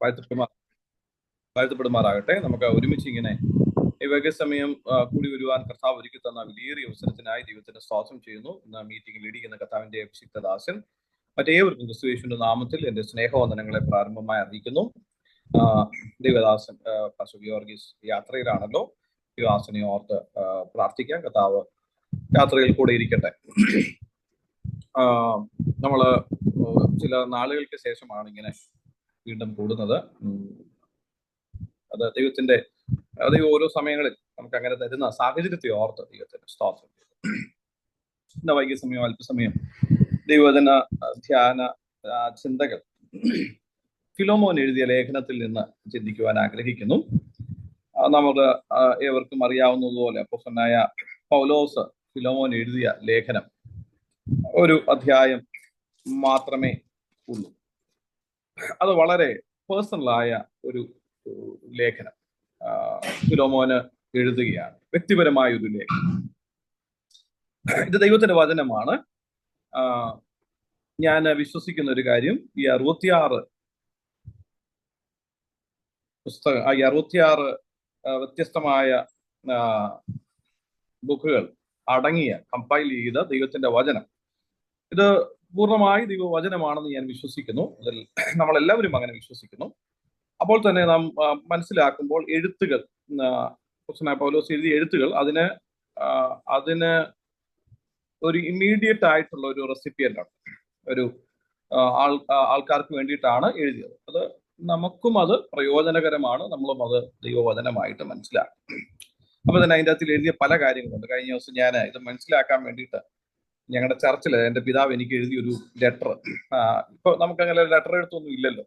വാഴ്ത്തപ്പെടുമാറാകട്ടെ. നമുക്ക് ഒരുമിച്ച് ഇങ്ങനെ ഈ വൈകസമയം കൂടി വരുവാൻ കർത്താവ് ഒരുക്കി തന്ന വലിയേറിയ അവസരത്തിനായി ദൈവത്തിന്റെ സ്തോത്രം ചെയ്യുന്നു. ഇന്ന് മീറ്റിംഗിൽ ലീഡ് ചെയ്യുന്ന കർത്താവിന്റെ അഭിഷിക്തദാസൻ മറ്റേവർക്കും ക്രിസ്തുയേശുവിന്റെ നാമത്തിൽ എന്റെ സ്നേഹവന്ദനങ്ങളെ പ്രാരംഭമായി അറിയിക്കുന്നു. ദൈവദാസൻ ഗിയോർഗീസ് യാത്രയിലാണല്ലോ. ദൈവദാസനെ ഓർത്ത് പ്രാർത്ഥിക്കാം. കർത്താവ് യാത്രയിൽ കൂടെ ഇരിക്കട്ടെ. നമ്മള് ചില നാളുകൾക്ക് ശേഷമാണ് ഇങ്ങനെ വീണ്ടും കൂടുന്നത്. അത് ദൈവത്തിന്റെ ഓരോ സമയങ്ങളിൽ നമുക്ക് അങ്ങനെ തരുന്ന സാഹചര്യത്തെ ഓർത്ത് ദൈവത്തിന്റെ സ്തോത്രം. ഇന്ന് വൈകിയ സമയം അല്പസമയം ദൈവവചന ധ്യാന ചിന്തകൾ ഫിലോമോൻ എഴുതിയ ലേഖനത്തിൽ നിന്ന് ചിന്തിക്കുവാൻ ആഗ്രഹിക്കുന്നു. നമുക്ക് ഏവർക്കും അറിയാവുന്നതുപോലെ അപ്പോസ്തലനായ പൗലോസ് ഫിലോമോൻ എഴുതിയ ലേഖനം ഒരു അധ്യായം മാത്രമേ ഉള്ളൂ. അത് വളരെ പേഴ്സണലായ ഒരു ലേഖനം ഫിലോമോന് എഴുതുകയാണ്. വ്യക്തിപരമായ ഒരു ലേഖനം. ഇത് ദൈവത്തിന്റെ വചനമാണ്. ഞാൻ വിശ്വസിക്കുന്ന ഒരു കാര്യം, ഈ 66 വ്യത്യസ്തമായ ബുക്കുകൾ അടങ്ങിയ കമ്പൈൽ ചെയ്ത ദൈവത്തിന്റെ വചനം, ഇത് പൂർണ്ണമായി ദൈവവചനമാണെന്ന് ഞാൻ വിശ്വസിക്കുന്നു. അതിൽ നമ്മളെല്ലാവരും അങ്ങനെ വിശ്വസിക്കുന്നു. അപ്പോൾ തന്നെ നാം മനസ്സിലാക്കുമ്പോൾ എഴുത്തുകൾ, പൗലോസ് എഴുതിയ എഴുത്തുകൾ അതിന് ഒരു ഇമ്മീഡിയറ്റ് ആയിട്ടുള്ള ഒരു റെസിപ്പിയന്റ് ആണ്. ഒരു ആൾക്കാർക്ക് വേണ്ടിയിട്ടാണ് എഴുതിയത്. അത് നമുക്കും അത് പ്രയോജനകരമാണ്. നമ്മളും അത് ദൈവവചനമായിട്ട് മനസ്സിലാക്കും. അപ്പൊ തന്നെ അതിൻ്റെ അകത്തിൽ എഴുതിയ പല കാര്യങ്ങളുണ്ട്. കഴിഞ്ഞ ദിവസം ഞാൻ ഇത് മനസ്സിലാക്കാൻ വേണ്ടിയിട്ട് ഞങ്ങളുടെ ചർച്ചിൽ എൻ്റെ പിതാവ് എനിക്ക് എഴുതിയൊരു ലെറ്റർ. ഇപ്പൊ നമുക്ക് അങ്ങനെ ലെറ്റർ എഴുത്തൊന്നും ഇല്ലല്ലോ.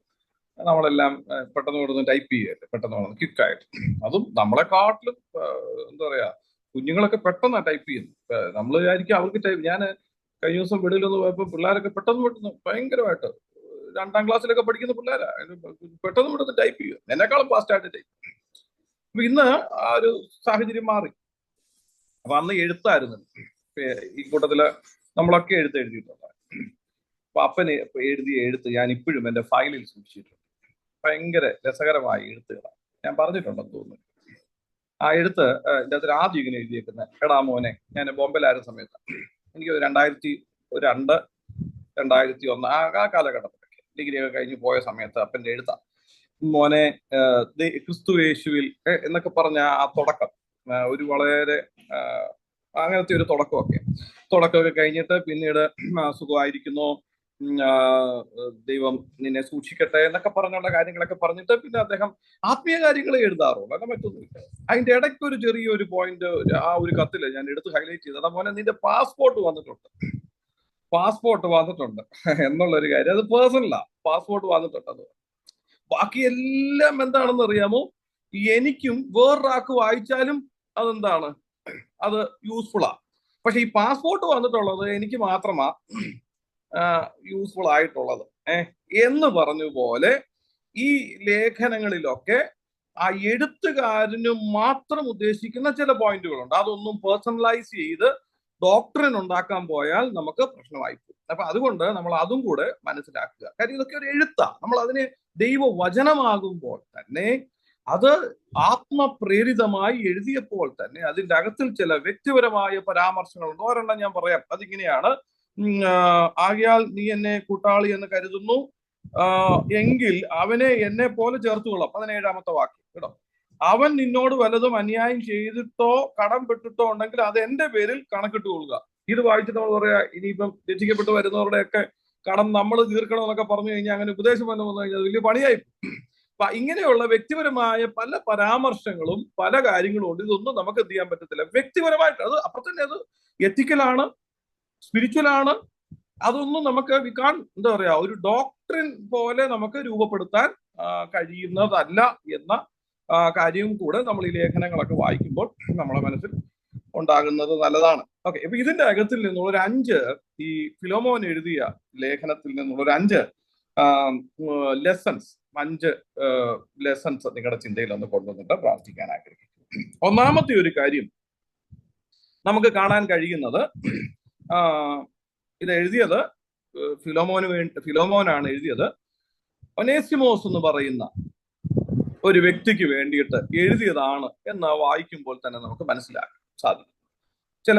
നമ്മളെല്ലാം പെട്ടെന്ന് കൊടുത്ത് ടൈപ്പ് ചെയ്യല്ലേ, പെട്ടെന്ന് ക്വിക്കായിട്ട്. അതും നമ്മളെക്കാട്ടിലും എന്താ പറയാ, കുഞ്ഞുങ്ങളൊക്കെ പെട്ടെന്നാണ് ടൈപ്പ് ചെയ്യുന്നത്. നമ്മൾ വിചാരിക്കും അവർക്ക് ടൈപ്പ്. ഞാൻ കഴിഞ്ഞ ദിവസം വെളിയിലൊന്ന് പോയപ്പോൾ പിള്ളേരൊക്കെ പെട്ടെന്ന് ഭയങ്കരമായിട്ട് 2ാം ക്ലാസ്സിലൊക്കെ പഠിക്കുന്ന പിള്ളേരാ, പെട്ടെന്ന് ടൈപ്പ് ചെയ്യും. എന്നെക്കാളും ഫാസ്റ്റായിട്ട് ടൈപ്പ്. അപ്പൊ ഇന്ന് ആ ഒരു സാഹചര്യം മാറി. അപ്പൊ അന്ന് എഴുത്തായിരുന്നു. ഈ കൂട്ടത്തില് നമ്മളൊക്കെ എഴുതിയിട്ടുണ്ട്. അപ്പൊ അപ്പന് എഴുതിയ എഴുത്ത് ഞാൻ ഇപ്പോഴും എൻ്റെ ഫയലിൽ സൂക്ഷിച്ചിട്ടുണ്ട്. ഭയങ്കര രസകരമായ എഴുത്തുകളാണ്. ഞാൻ പറഞ്ഞിട്ടുണ്ടെന്ന് തോന്നുന്നു. ആ എഴുത്ത് എൻ്റെ അതിൽ ആദ്യം ഇങ്ങനെ എഴുതിയേക്കുന്നത്, എടാ മോനെ, ഞാൻ ബോംബെയിലായിരുന്ന സമയത്ത്, എനിക്ക് 2002, 2001 ആ കാലഘട്ടത്തിലൊക്കെ ഡിഗ്രിയൊക്കെ കഴിഞ്ഞ് പോയ സമയത്ത് അപ്പൻ്റെ എഴുത്താ. മോനെ, ക്രിസ്തു യേശുവിൽ എന്നൊക്കെ പറഞ്ഞ ആ തുടക്കം, ഒരു വളരെ അങ്ങനത്തെ ഒരു തുടക്കമൊക്കെ കഴിഞ്ഞിട്ട് പിന്നീട് സുഖമായിരിക്കുന്നു, ദൈവം നിന്നെ സൂക്ഷിക്കട്ടെ എന്നൊക്കെ പറഞ്ഞുള്ള കാര്യങ്ങളൊക്കെ പറഞ്ഞിട്ട് പിന്നെ അദ്ദേഹം ആത്മീയ കാര്യങ്ങളെ എഴുതാറുള്ളൂ. അങ്ങനെ മറ്റൊന്നുമില്ല. അതിന്റെ ഇടയ്ക്ക് ഒരു ചെറിയൊരു പോയിന്റ് ആ ഒരു കത്തില് ഞാൻ എടുത്ത് ഹൈലൈറ്റ് ചെയ്തത്, മോനെ നിന്റെ പാസ്പോർട്ട് വന്നിട്ടുണ്ട് എന്നുള്ളൊരു കാര്യം. അത് പേഴ്സണലാ, പാസ്പോർട്ട് വന്നിട്ടുണ്ട്. അത് ബാക്കിയെല്ലാം എന്താണെന്ന് അറിയാമോ, എനിക്കും വേറൊരാൾക്ക് വായിച്ചാലും അതെന്താണ്, അത് യൂസ്ഫുള്ളാ. പക്ഷെ ഈ പാസ്പോർട്ട് വന്നിട്ടുള്ളത് എനിക്ക് മാത്രമാ യൂസ്ഫുൾ ആയിട്ടുള്ളത് എന്ന് പറഞ്ഞ പോലെ ഈ ലേഖനങ്ങളിലൊക്കെ ആ എഴുത്തുകാരന് മാത്രം ഉദ്ദേശിക്കുന്ന ചില പോയിന്റുകളുണ്ട്. അതൊന്നും പേഴ്സണലൈസ് ചെയ്ത് ഡോക്ടറിൻ ഉണ്ടാക്കാൻ പോയാൽ നമുക്ക് പ്രശ്നമായി പോകും. അപ്പൊ അതുകൊണ്ട് നമ്മൾ അതും കൂടെ മനസ്സിലാക്കുക. കാര്യം ഇതൊക്കെ ഒരു എഴുത്താ. നമ്മൾ അതിനെ ദൈവവചനമാകുമ്പോൾ തന്നെ, അത് ആത്മപ്രേരിതമായി എഴുതിയപ്പോൾ തന്നെ അതിൻ്റെ അകത്തിൽ ചില വ്യക്തിപരമായ പരാമർശങ്ങളുണ്ട്. ഒരെണ്ണം ഞാൻ പറയാം. അതിങ്ങനെയാണ്, ആകയാൽ നീ എന്നെ കൂട്ടാളി എന്ന് കരുതുന്നു എങ്കിൽ അവനെ എന്നെ പോലെ ചേർത്തുകൊള്ളാം. 17ാമത്തെ വാക്യം കേട്ടോ. അവൻ നിന്നോട് വല്ലതും അന്യായം ചെയ്തിട്ടോ കടം പെട്ടിട്ടോ ഉണ്ടെങ്കിൽ അത് എന്റെ പേരിൽ കണക്കിട്ടുകൊള്ളുക. ഇത് വായിച്ചിട്ട് നമ്മൾ പറയാ, ഇനിയിപ്പം രക്ഷിക്കപ്പെട്ട് വരുന്നവരുടെയൊക്കെ കടം നമ്മൾ തീർക്കണം എന്നൊക്കെ പറഞ്ഞു കഴിഞ്ഞാൽ, അങ്ങനെ ഉപദേശം വന്നു കഴിഞ്ഞാൽ വലിയ പണിയായി. അപ്പൊ ഇങ്ങനെയുള്ള വ്യക്തിപരമായ പല പരാമർശങ്ങളും പല കാര്യങ്ങളും ഉണ്ട്. ഇതൊന്നും നമുക്ക് എന്ത് ചെയ്യാൻ പറ്റത്തില്ല വ്യക്തിപരമായിട്ട്. അത് അപ്പൊ തന്നെ അത് എത്തിക്കലാണ്, സ്പിരിച്വലാണ്. അതൊന്നും നമുക്ക് എന്താ പറയാ, ഒരു ഡോക്ട്രിൻ പോലെ നമുക്ക് രൂപപ്പെടുത്താൻ കഴിയുന്നതല്ല എന്ന കാര്യവും കൂടെ നമ്മൾ ഈ ലേഖനങ്ങളൊക്കെ വായിക്കുമ്പോൾ നമ്മളെ മനസ്സിൽ ഉണ്ടാകുന്നത് നല്ലതാണ്. ഓക്കെ, അപ്പൊ ഇതിന്റെ അകത്തിൽ നിന്നുള്ള ഒരു 5, ഈ ഫിലോമോൻ എഴുതിയ ലേഖനത്തിൽ നിന്നുള്ള ഒരു 5 ലെസൺസ് നിങ്ങളുടെ ചിന്തയിൽ ഒന്ന് കൊണ്ടുവന്നിട്ട് പ്രാർത്ഥിക്കാൻ ആഗ്രഹിക്കുന്നു. ഒന്നാമത്തെ ഒരു കാര്യം നമുക്ക് കാണാൻ കഴിയുന്നത്, ഇത് എഴുതിയത് ഫിലോമോനാണ് എഴുതിയത്. ഒനേസിമോസ് എന്ന് പറയുന്ന ഒരു വ്യക്തിക്ക് വേണ്ടിയിട്ട് എഴുതിയതാണ് എന്ന് വായിക്കുമ്പോൾ തന്നെ നമുക്ക് മനസ്സിലാക്കാൻ സാധിക്കും. ചില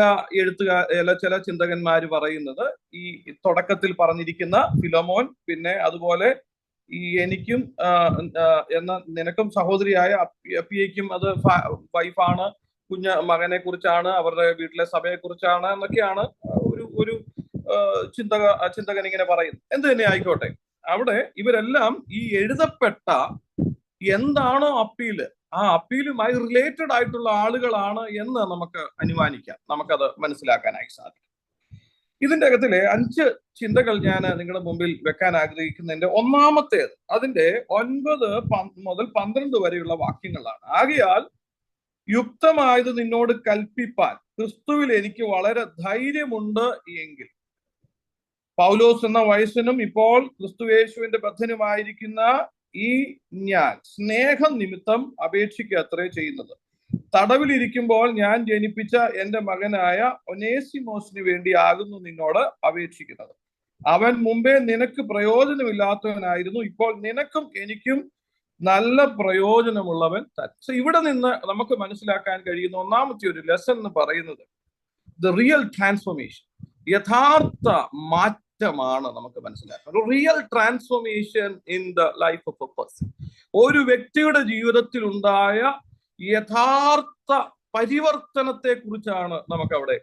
ചില ചിന്തകന്മാർ പറയുന്നത് ഈ തുടക്കത്തിൽ പറഞ്ഞിരിക്കുന്ന ഫിലോമോൻ, പിന്നെ അതുപോലെ ഈ എനിക്കും നിനക്കും സഹോദരിയായ അപ്പിയയ്ക്കും അത് വൈഫാണ്, മകനെ കുറിച്ചാണ്, അവരുടെ വീട്ടിലെ സഭയെ കുറിച്ചാണ് എന്നൊക്കെയാണ് ഒരു ചിന്തകൻ ഇങ്ങനെ പറയുന്നത്. എന്ത് തന്നെ ആയിക്കോട്ടെ, അവിടെ ഇവരെല്ലാം ഈ എഴുതപ്പെട്ട എന്താണോ അപ്പീല്, ആ അപ്പീലുമായി റിലേറ്റഡ് ആയിട്ടുള്ള ആളുകളാണ് എന്ന് നമുക്ക് അനുമാനിക്കാം, നമുക്കത് മനസ്സിലാക്കാനായി സാധിക്കും. ഇതിന്റെ അകത്തിലെ 5 ചിന്തകൾ ഞാൻ നിങ്ങളുടെ മുമ്പിൽ വെക്കാൻ ആഗ്രഹിക്കുന്നതിന്റെ ഒന്നാമത്തേത് അതിന്റെ 9 മുതൽ 12 വരെയുള്ള വാക്യങ്ങളാണ്. ആകയാൽ യുക്തമായത് നിന്നോട് കൽപ്പിപ്പാൻ ക്രിസ്തുവിൽ എനിക്ക് വളരെ ധൈര്യമുണ്ട് എങ്കിൽ, പൗലോസ് എന്ന വയസ്സനും ഇപ്പോൾ ക്രിസ്തുയേശുവിന്റെ ബദ്ധനുമായിരിക്കുന്ന ഈ ഞാൻ സ്നേഹം നിമിത്തം അപേക്ഷിക്കുക അത്രേ ചെയ്യുന്നത്. തടവിലിരിക്കുമ്പോൾ ഞാൻ ജനിപ്പിച്ച എന്റെ മകനായ ഒനേസിമോസിന് വേണ്ടി ആകുന്നു നിന്നോട് അപേക്ഷിക്കുന്നത്. അവൻ മുമ്പേ നിനക്ക് പ്രയോജനമില്ലാത്തവനായിരുന്നു, ഇപ്പോൾ നിനക്കും എനിക്കും നല്ല പ്രയോജനമുള്ളവൻ തന്നെ. ഇവിടെ നിന്ന് നമുക്ക് മനസ്സിലാക്കാൻ കഴിയുന്ന ഒന്നാമത്തെ ഒരു ലെസൺ എന്ന് പറയുന്നത് ദ റിയൽ ട്രാൻസ്ഫോർമേഷൻ, യഥാർത്ഥ മാറ്റമാണ് നമുക്ക് മനസ്സിലാക്കുന്നത്. Real transformation in the life of A person. ഒരു വ്യക്തിയുടെ ജീവിതത്തിൽ ഉണ്ടായ യഥാർത്ഥ പരിവർത്തനത്തെ കുറിച്ചാണ് നമുക്ക് അവിടെ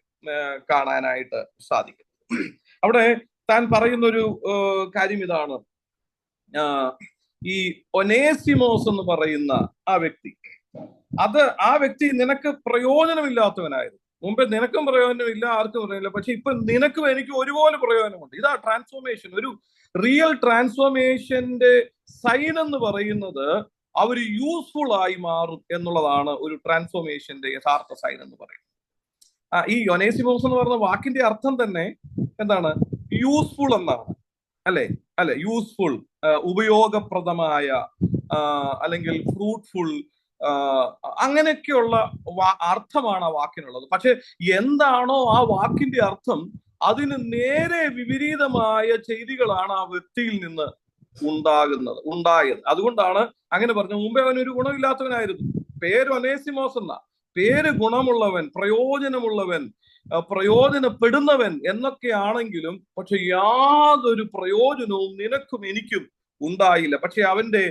കാണാനായിട്ട് സാധിക്കുന്നത്. അവിടെ താൻ പറയുന്നൊരു കാര്യം ഇതാണ്, ഈ ഒനേസിമോസ് എന്ന് പറയുന്ന ആ വ്യക്തി നിനക്ക് പ്രയോജനമില്ലാത്തവനായിരുന്നു. മുമ്പേ നിനക്കും പ്രയോജനമില്ല, ആർക്കും പ്രയോജനമില്ല, പക്ഷെ ഇപ്പൊ നിനക്കും എനിക്കും ഒരുപോലെ പ്രയോജനമുണ്ട്. ഇതാ ട്രാൻസ്ഫോർമേഷൻ. ഒരു റിയൽ ട്രാൻസ്ഫോർമേഷന്റെ സൈൻ എന്ന് പറയുന്നത് അവർ യൂസ്ഫുൾ ആയി മാറും എന്നുള്ളതാണ് ഒരു ട്രാൻസ്ഫോർമേഷന്റെ യഥാർത്ഥ സൈൻ എന്ന് പറയുന്നത്. ഈ ഒനേസിമോസ് എന്ന് പറയുന്ന വാക്കിന്റെ അർത്ഥം തന്നെ എന്താണ്? യൂസ്ഫുൾ എന്നാണ്, അല്ലെ? യൂസ്ഫുൾ, ഉപയോഗപ്രദമായ, അല്ലെങ്കിൽ ഫ്രൂട്ട്ഫുൾ, അങ്ങനെയൊക്കെയുള്ള അർത്ഥമാണ് ആ വാക്കിനുള്ളത്. പക്ഷെ എന്താണോ ആ വാക്കിന്റെ അർത്ഥം, അതിന് നേരെ വിപരീതമായ ചെയ്തികളാണ് ആ വ്യക്തിയിൽ നിന്ന് ഉണ്ടായത്. അതുകൊണ്ടാണ് അങ്ങനെ പറഞ്ഞത്. മുമ്പേ അവനൊരു ഗുണമില്ലാത്തവനായിരുന്നു, പേര് ഒനേസിമോസ് എന്ന പേര്, ഗുണമുള്ളവൻ, പ്രയോജനമുള്ളവൻ, പ്രയോജനപ്പെടുന്നവൻ എന്നൊക്കെ ആണെങ്കിലും പക്ഷെ യാതൊരു പ്രയോജനവും നിനക്കും എനിക്കും ഉണ്ടായില്ല. പക്ഷെ അവന്റെ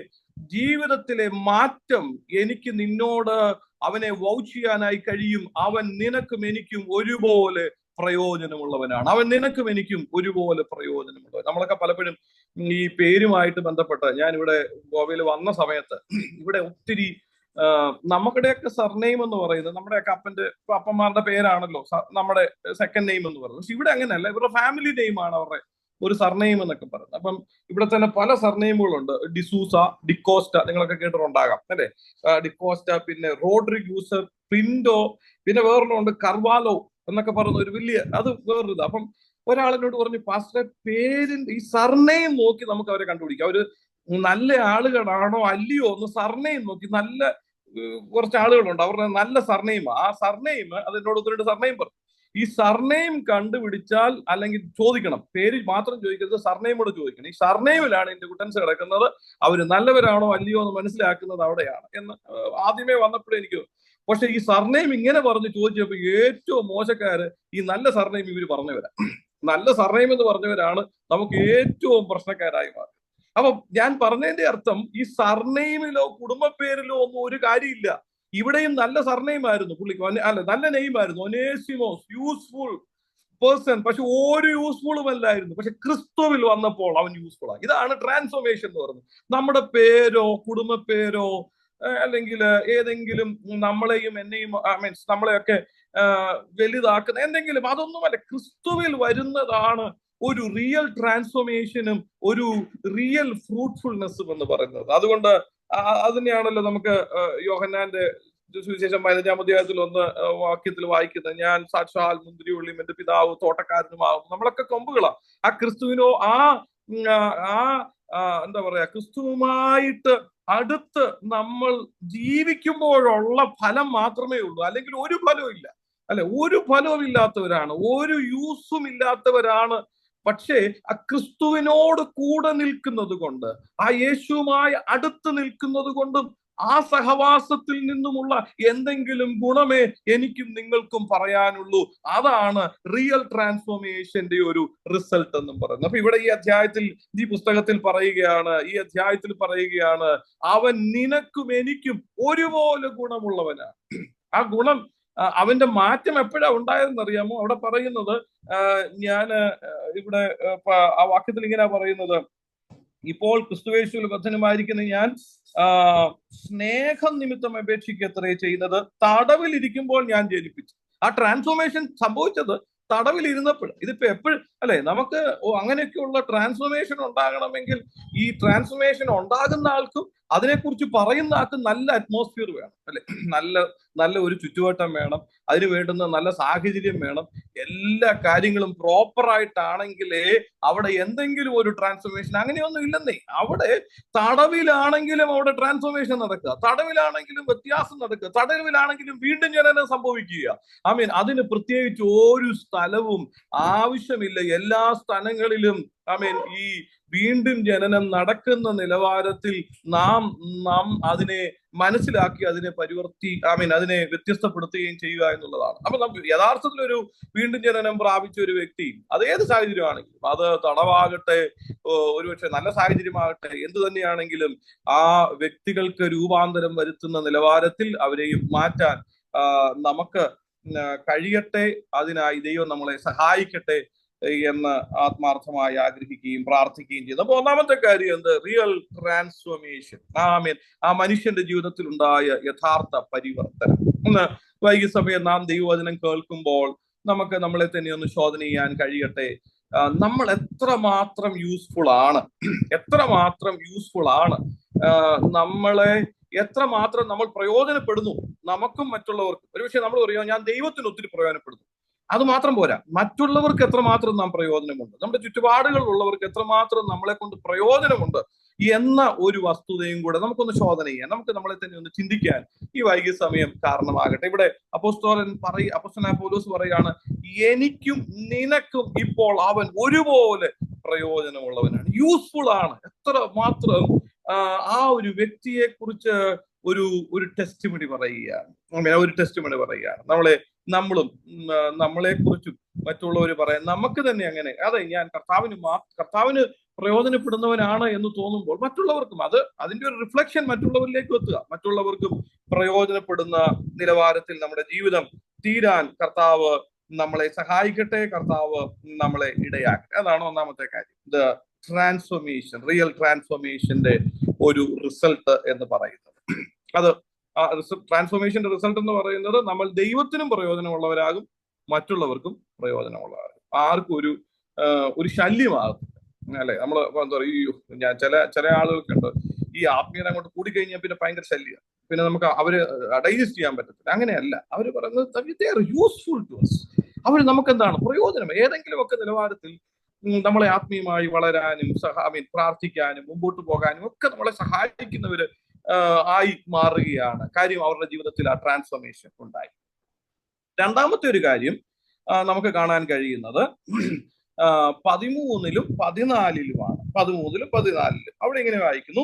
ജീവിതത്തിലെ മാറ്റം എനിക്ക് നിന്നോട് അവനെ വൗച്ച് ചെയ്യാനായി കഴിയും. അവൻ നിനക്കും എനിക്കും ഒരുപോലെ പ്രയോജനമുള്ളവനാണ്. അവൻ നിനക്കും എനിക്കും ഒരുപോലെ പ്രയോജനമുള്ളവൻ. നമ്മളൊക്കെ പലപ്പോഴും ഈ പേരുമായിട്ട് ബന്ധപ്പെട്ട്, ഞാൻ ഇവിടെ ഗോവയിൽ വന്ന സമയത്ത് ഇവിടെ ഒത്തിരി നമുക്കിടെയൊക്കെ സർനെയിം എന്ന് പറയുന്നത് നമ്മുടെയൊക്കെ അപ്പന്മാരുടെ പേരാണല്ലോ നമ്മുടെ സെക്കൻഡ് നെയിം എന്ന് പറയുന്നത്. പക്ഷെ ഇവിടെ അങ്ങനെയല്ല, ഇവരുടെ ഫാമിലി നെയിമാണ് അവരുടെ ഒരു സർനെയിം എന്നൊക്കെ പറയുന്നത്. അപ്പം ഇവിടെ തന്നെ പല സർനെയിമുകളുണ്ട്. ഡിസൂസ, ഡിക്കോസ്റ്റ, നിങ്ങളൊക്കെ കേട്ടിട്ടുണ്ടാകാം, അല്ലെ? ഡിക്കോസ്റ്റ, പിന്നെ റോഡ്രിഗൂസ്, പിൻഡോ, പിന്നെ വേറൊന്നുണ്ട് കർവാലോ എന്നൊക്കെ പറയുന്ന ഒരു വലിയ, അത് വേറൊരിത്. അപ്പം ഒരാളിനോട് പറഞ്ഞു, പാസ്റ്ററെ പേരിന്റെ ഈ സർനെയിം നോക്കി നമുക്ക് അവരെ കണ്ടുപിടിക്കാം, അവര് നല്ല ആളുകളാണോ അല്ലയോ എന്ന് സർനെയിം നോക്കി. നല്ല കുറച്ച് ആളുകളുണ്ട്, അവരുടെ നല്ല സർനെയിം, ആ സർനെയിം, അതിനോട് 1-2 സർനെയിം പറഞ്ഞു. ഈ സർനെയിം കണ്ടുപിടിച്ചാൽ, അല്ലെങ്കിൽ ചോദിക്കണം, പേര് മാത്രം ചോദിക്കരുത്, സർനെയിമോട് ചോദിക്കണം. ഈ സർനെയിമിലാണ് എന്റെ കുട്ടൻസ് കിടക്കുന്നത്, അവര് നല്ലവരാണോ അല്ലയോ എന്ന് മനസ്സിലാക്കുന്നത് അവിടെയാണ് എന്ന് ആദ്യമേ വന്നപ്പോഴേ എനിക്ക്. പക്ഷെ ഈ സർനെയിം ഇങ്ങനെ പറഞ്ഞ് ചോദിച്ചപ്പോ ഏറ്റവും മോശക്കാര് ഈ നല്ല സർനെയിം ഇവര് പറഞ്ഞവരാ. നല്ല സർനെയിം എന്ന് പറഞ്ഞവരാണ് നമുക്ക് ഏറ്റവും പ്രശ്നക്കാരായി മാറി. അപ്പൊ ഞാൻ പറഞ്ഞതിന്റെ അർത്ഥം, ഈ സർനെയിമിലോ കുടുംബ പേരിലോ ഒന്നും ഒരു കാര്യമില്ല. ഇവിടെയും നല്ല സർനെയിം ആയിരുന്നു പുള്ളിക്ക്, അല്ല നല്ല നെയിം ആയിരുന്നു, ഒനേസിമോസ്, യൂസ്ഫുൾ പേഴ്സൺ. പക്ഷെ ഒരു യൂസ്ഫുളും അല്ലായിരുന്നു. പക്ഷെ ക്രിസ്തുവിൽ വന്നപ്പോൾ അവൻ യൂസ്ഫുൾ ആയി. ഇതാണ് ട്രാൻസ്ഫോർമേഷൻ എന്ന് പറയുന്നത്. നമ്മുടെ പേരോ കുടുംബ പേരോ അല്ലെങ്കിൽ ഏതെങ്കിലും നമ്മളെയും എന്നെയും മീൻസ് നമ്മളെയൊക്കെ വലുതാക്കുന്ന എന്തെങ്കിലും, അതൊന്നുമല്ല. ക്രിസ്തുവിൽ വരുന്നതാണ് ഒരു റിയൽ ട്രാൻസ്ഫോർമേഷനും ഒരു റിയൽ ഫ്രൂട്ട്ഫുൾനെസ്സും എന്ന് പറയുന്നത്. അതുകൊണ്ട് അതിനെയാണല്ലോ നമുക്ക് യോഹന്നാന്റെ സുവിശേഷം 15-ാം അധ്യായത്തിൽ 1 വാക്യത്തിൽ വായിക്കുന്നത്, ഞാൻ സാക്ഷാൽ മുന്തിരിവള്ളിയും എന്റെ പിതാവ് തോട്ടക്കാരനുമാകും. നമ്മളൊക്കെ കൊമ്പുകളാ. ആ ക്രിസ്തുവിനോ എന്താ പറയാ, ക്രിസ്തുവുമായിട്ട് അടുത്ത് നമ്മൾ ജീവിക്കുമ്പോഴുള്ള ഫലം മാത്രമേ ഉള്ളൂ. അല്ലെങ്കിൽ ഒരു ഫലവും ഇല്ല, അല്ലെ? ഒരു ഫലവും ഇല്ലാത്തവരാണ്, ഒരു യൂസും ഇല്ലാത്തവരാണ് പക്ഷേ ആ ക്രിസ്തുവിനോട് കൂടെ നിൽക്കുന്നത് കൊണ്ട്, ആ യേശുവുമായി അടുത്ത് നിൽക്കുന്നത് കൊണ്ടും ആ സഹവാസത്തിൽ നിന്നുമുള്ള എന്തെങ്കിലും ഗുണമേ എനിക്കും നിങ്ങൾക്കും പറയാനുള്ളൂ. അതാണ് റിയൽ ട്രാൻസ്ഫോർമേഷന്റെ ഒരു റിസൾട്ട് എന്നും പറയുന്നത്. അപ്പൊ ഇവിടെ ഈ പുസ്തകത്തിൽ പറയുകയാണ്, അവൻ നിനക്കും എനിക്കും ഒരുപോലെ ഗുണമുള്ളവനാണ്. ആ ഗുണം, അവന്റെ മാറ്റം എപ്പോഴാ ഉണ്ടായതെന്ന് അറിയാമോ? അവിടെ പറയുന്നത്, ഇവിടെ ആ വാക്യത്തിൽ ഇങ്ങനെ പറയുന്നത്, ഇപ്പോൾ ക്രിസ്തുയേശുവിൽ ബദ്ധനുമായിരിക്കുന്ന ഞാൻ സ്നേഹം നിമിത്തം അപേക്ഷിക്കത്രേ ചെയ്യുന്നത്, തടവിലിരിക്കുമ്പോൾ ഞാൻ ജനിപ്പിച്ചു. ആ ട്രാൻസ്ഫോർമേഷൻ സംഭവിച്ചത് തടവിൽ ഇരുന്നപ്പോൾ. ഇതിപ്പോ എപ്പോഴും അല്ലെ, നമുക്ക് അങ്ങനെയൊക്കെയുള്ള ട്രാൻസ്ഫോർമേഷൻ ഉണ്ടാകണമെങ്കിൽ ഈ ട്രാൻസ്ഫോർമേഷൻ ഉണ്ടാകുന്ന ആൾക്കും അതിനെക്കുറിച്ച് പറയുന്ന ആൾക്കും നല്ല അറ്റ്മോസ്ഫിയർ വേണം, അല്ലെ? നല്ല ഒരു ചുറ്റുവട്ടം വേണം, അതിന് വേണ്ടുന്ന നല്ല സാഹചര്യം വേണം. എല്ലാ കാര്യങ്ങളും പ്രോപ്പറായിട്ടാണെങ്കിലേ അവിടെ എന്തെങ്കിലും ഒരു ട്രാൻസ്ഫോർമേഷൻ. അങ്ങനെയൊന്നും ഇല്ലെന്നേ. അവിടെ തടവിലാണെങ്കിലും അവിടെ ട്രാൻസ്ഫോർമേഷൻ നടക്കുക, തടവിലാണെങ്കിലും വ്യത്യാസം നടക്കുക, തടവിലാണെങ്കിലും വീണ്ടും ജനനം സംഭവിക്കുക. അതിന് പ്രത്യേകിച്ച് ഒരു സ്ഥലവും ആവശ്യമില്ല. എല്ലാ സ്ഥലങ്ങളിലും ഈ വീണ്ടും ജനനം നടക്കുന്ന നിലവാരത്തിൽ നാം അതിനെ മനസ്സിലാക്കി അതിനെ അതിനെ വ്യത്യസ്തപ്പെടുത്തുകയും ചെയ്യുക എന്നുള്ളതാണ്. അപ്പൊ യഥാർത്ഥത്തിൽ ഒരു വീണ്ടും ജനനം പ്രാപിച്ച ഒരു വ്യക്തി, അത് ഏത് സാഹചര്യമാണെങ്കിലും, അത് തടവാകട്ടെ, ഒരുപക്ഷെ നല്ല സാഹചര്യമാകട്ടെ, എന്തു തന്നെയാണെങ്കിലും ആ വ്യക്തികൾക്ക് രൂപാന്തരം വരുത്തുന്ന നിലവാരത്തിൽ അവരെയും മാറ്റാൻ നമുക്ക് കഴിയട്ടെ. അതിനായി ദൈവം നമ്മളെ സഹായിക്കട്ടെ എന്ന് ആത്മാർത്ഥമായി ആഗ്രഹിക്കുകയും പ്രാർത്ഥിക്കുകയും ചെയ്യുന്നു. അപ്പൊ ഒന്നാമത്തെ കാര്യം എന്ത്? Real transformation. ആ മനുഷ്യന്റെ ജീവിതത്തിൽ ഉണ്ടായ യഥാർത്ഥ പരിവർത്തനം. ഒന്ന് വൈകിയ സമയം നാം ദൈവവചനം കേൾക്കുമ്പോൾ നമുക്ക് നമ്മളെ തന്നെ ഒന്ന് ശോധന ചെയ്യാൻ കഴിയട്ടെ. നമ്മൾ എത്രമാത്രം യൂസ്ഫുൾ ആണ്, നമ്മളെ എത്രമാത്രം നമ്മൾ പ്രയോജനപ്പെടുന്നു, നമുക്കും മറ്റുള്ളവർക്കും. ഒരുപക്ഷെ നമ്മൾ പറയുക, ഞാൻ ദൈവത്തിന് ഒത്തിരി പ്രയോജനപ്പെടുന്നു. അത് മാത്രം പോരാ, മറ്റുള്ളവർക്ക് എത്രമാത്രം നാം പ്രയോജനമുണ്ട്, നമ്മുടെ ചുറ്റുപാടുകളിലുള്ളവർക്ക് എത്രമാത്രം നമ്മളെ കൊണ്ട് പ്രയോജനമുണ്ട് എന്ന ഒരു വസ്തുതയും കൂടെ നമുക്കൊന്ന് ശോധന ചെയ്യാൻ, നമുക്ക് നമ്മളെ തന്നെ ഒന്ന് ചിന്തിക്കാൻ ഈ വൈകിയ സമയം കാരണമാകട്ടെ. ഇവിടെ അപ്പോസ്തലനായ പൗലോസ് പറയാണ്, എനിക്കും നിനക്കും ഇപ്പോൾ അവൻ ഒരുപോലെ പ്രയോജനമുള്ളവനാണ്, യൂസ്ഫുൾ ആണ്. എത്ര മാത്രം ആ ഒരു വ്യക്തിയെ കുറിച്ച് ഒരു ടെസ്റ്റിമണി പറയുകയാണ്. നമ്മളെ കുറിച്ചും മറ്റുള്ളവർ പറയാൻ നമുക്ക് തന്നെ അങ്ങനെ, അതെ, ഞാൻ കർത്താവിന് പ്രയോജനപ്പെടുന്നവനാണ് എന്ന് തോന്നുമ്പോൾ മറ്റുള്ളവർക്കും അതിന്റെ ഒരു റിഫ്ലക്ഷൻ മറ്റുള്ളവരിലേക്ക് എത്തുക, മറ്റുള്ളവർക്കും പ്രയോജനപ്പെടുന്ന നിലവാരത്തിൽ നമ്മുടെ ജീവിതം തീരാൻ കർത്താവ് നമ്മളെ സഹായിക്കട്ടെ, കർത്താവ് നമ്മളെ ഇടയാക്കട്ടെ. അതാണ് ഒന്നാമത്തെ കാര്യം, ദ ട്രാൻസ്ഫോർമേഷൻ, റിയൽ ട്രാൻസ്ഫോർമേഷന്റെ ഒരു റിസൾട്ട് എന്ന് പറയുന്നത്. അത് ട്രാൻസ്ഫോർമേഷന്റെ റിസൾട്ട് എന്ന് പറയുന്നത് നമ്മൾ ദൈവത്തിനും പ്രയോജനമുള്ളവരാകും, മറ്റുള്ളവർക്കും പ്രയോജനമുള്ളവരാകും. ആർക്കും ഒരു ശല്യമാകത്തില്ല, അല്ലെ? നമ്മൾ എന്താ പറയുക, ചില ആളുകൾക്ക് ഉണ്ട്, ഈ ആത്മീയത അങ്ങോട്ട് കൂടിക്കഴിഞ്ഞാൽ പിന്നെ ഭയങ്കര ശല്യം, പിന്നെ നമുക്ക് അവര് ഡൈജസ്റ്റ് ചെയ്യാൻ പറ്റത്തില്ല. അങ്ങനെയല്ല, അവര് പറയുന്നത് യൂസ്ഫുൾ ടു അസ്. അവർ നമുക്ക് എന്താണ് പ്രയോജനം, ഏതെങ്കിലും ഒക്കെ നിലവാരത്തിൽ നമ്മളെ ആത്മീയമായി വളരാനും പ്രാർത്ഥിക്കാനും മുമ്പോട്ട് പോകാനും ഒക്കെ നമ്മളെ സഹായിക്കുന്നവര് ആയി മാറുകയാണ്. കാര്യം അവരുടെ ജീവിതത്തിൽ ആ ട്രാൻസ്ഫോർമേഷൻ ഉണ്ടായി. രണ്ടാമത്തെ ഒരു കാര്യം നമുക്ക് കാണാൻ കഴിയുന്നത് 13-ലും 14-ലുമാണ്. 13-ലും 14-ലും അവിടെ ഇങ്ങനെ വായിക്കുന്നു,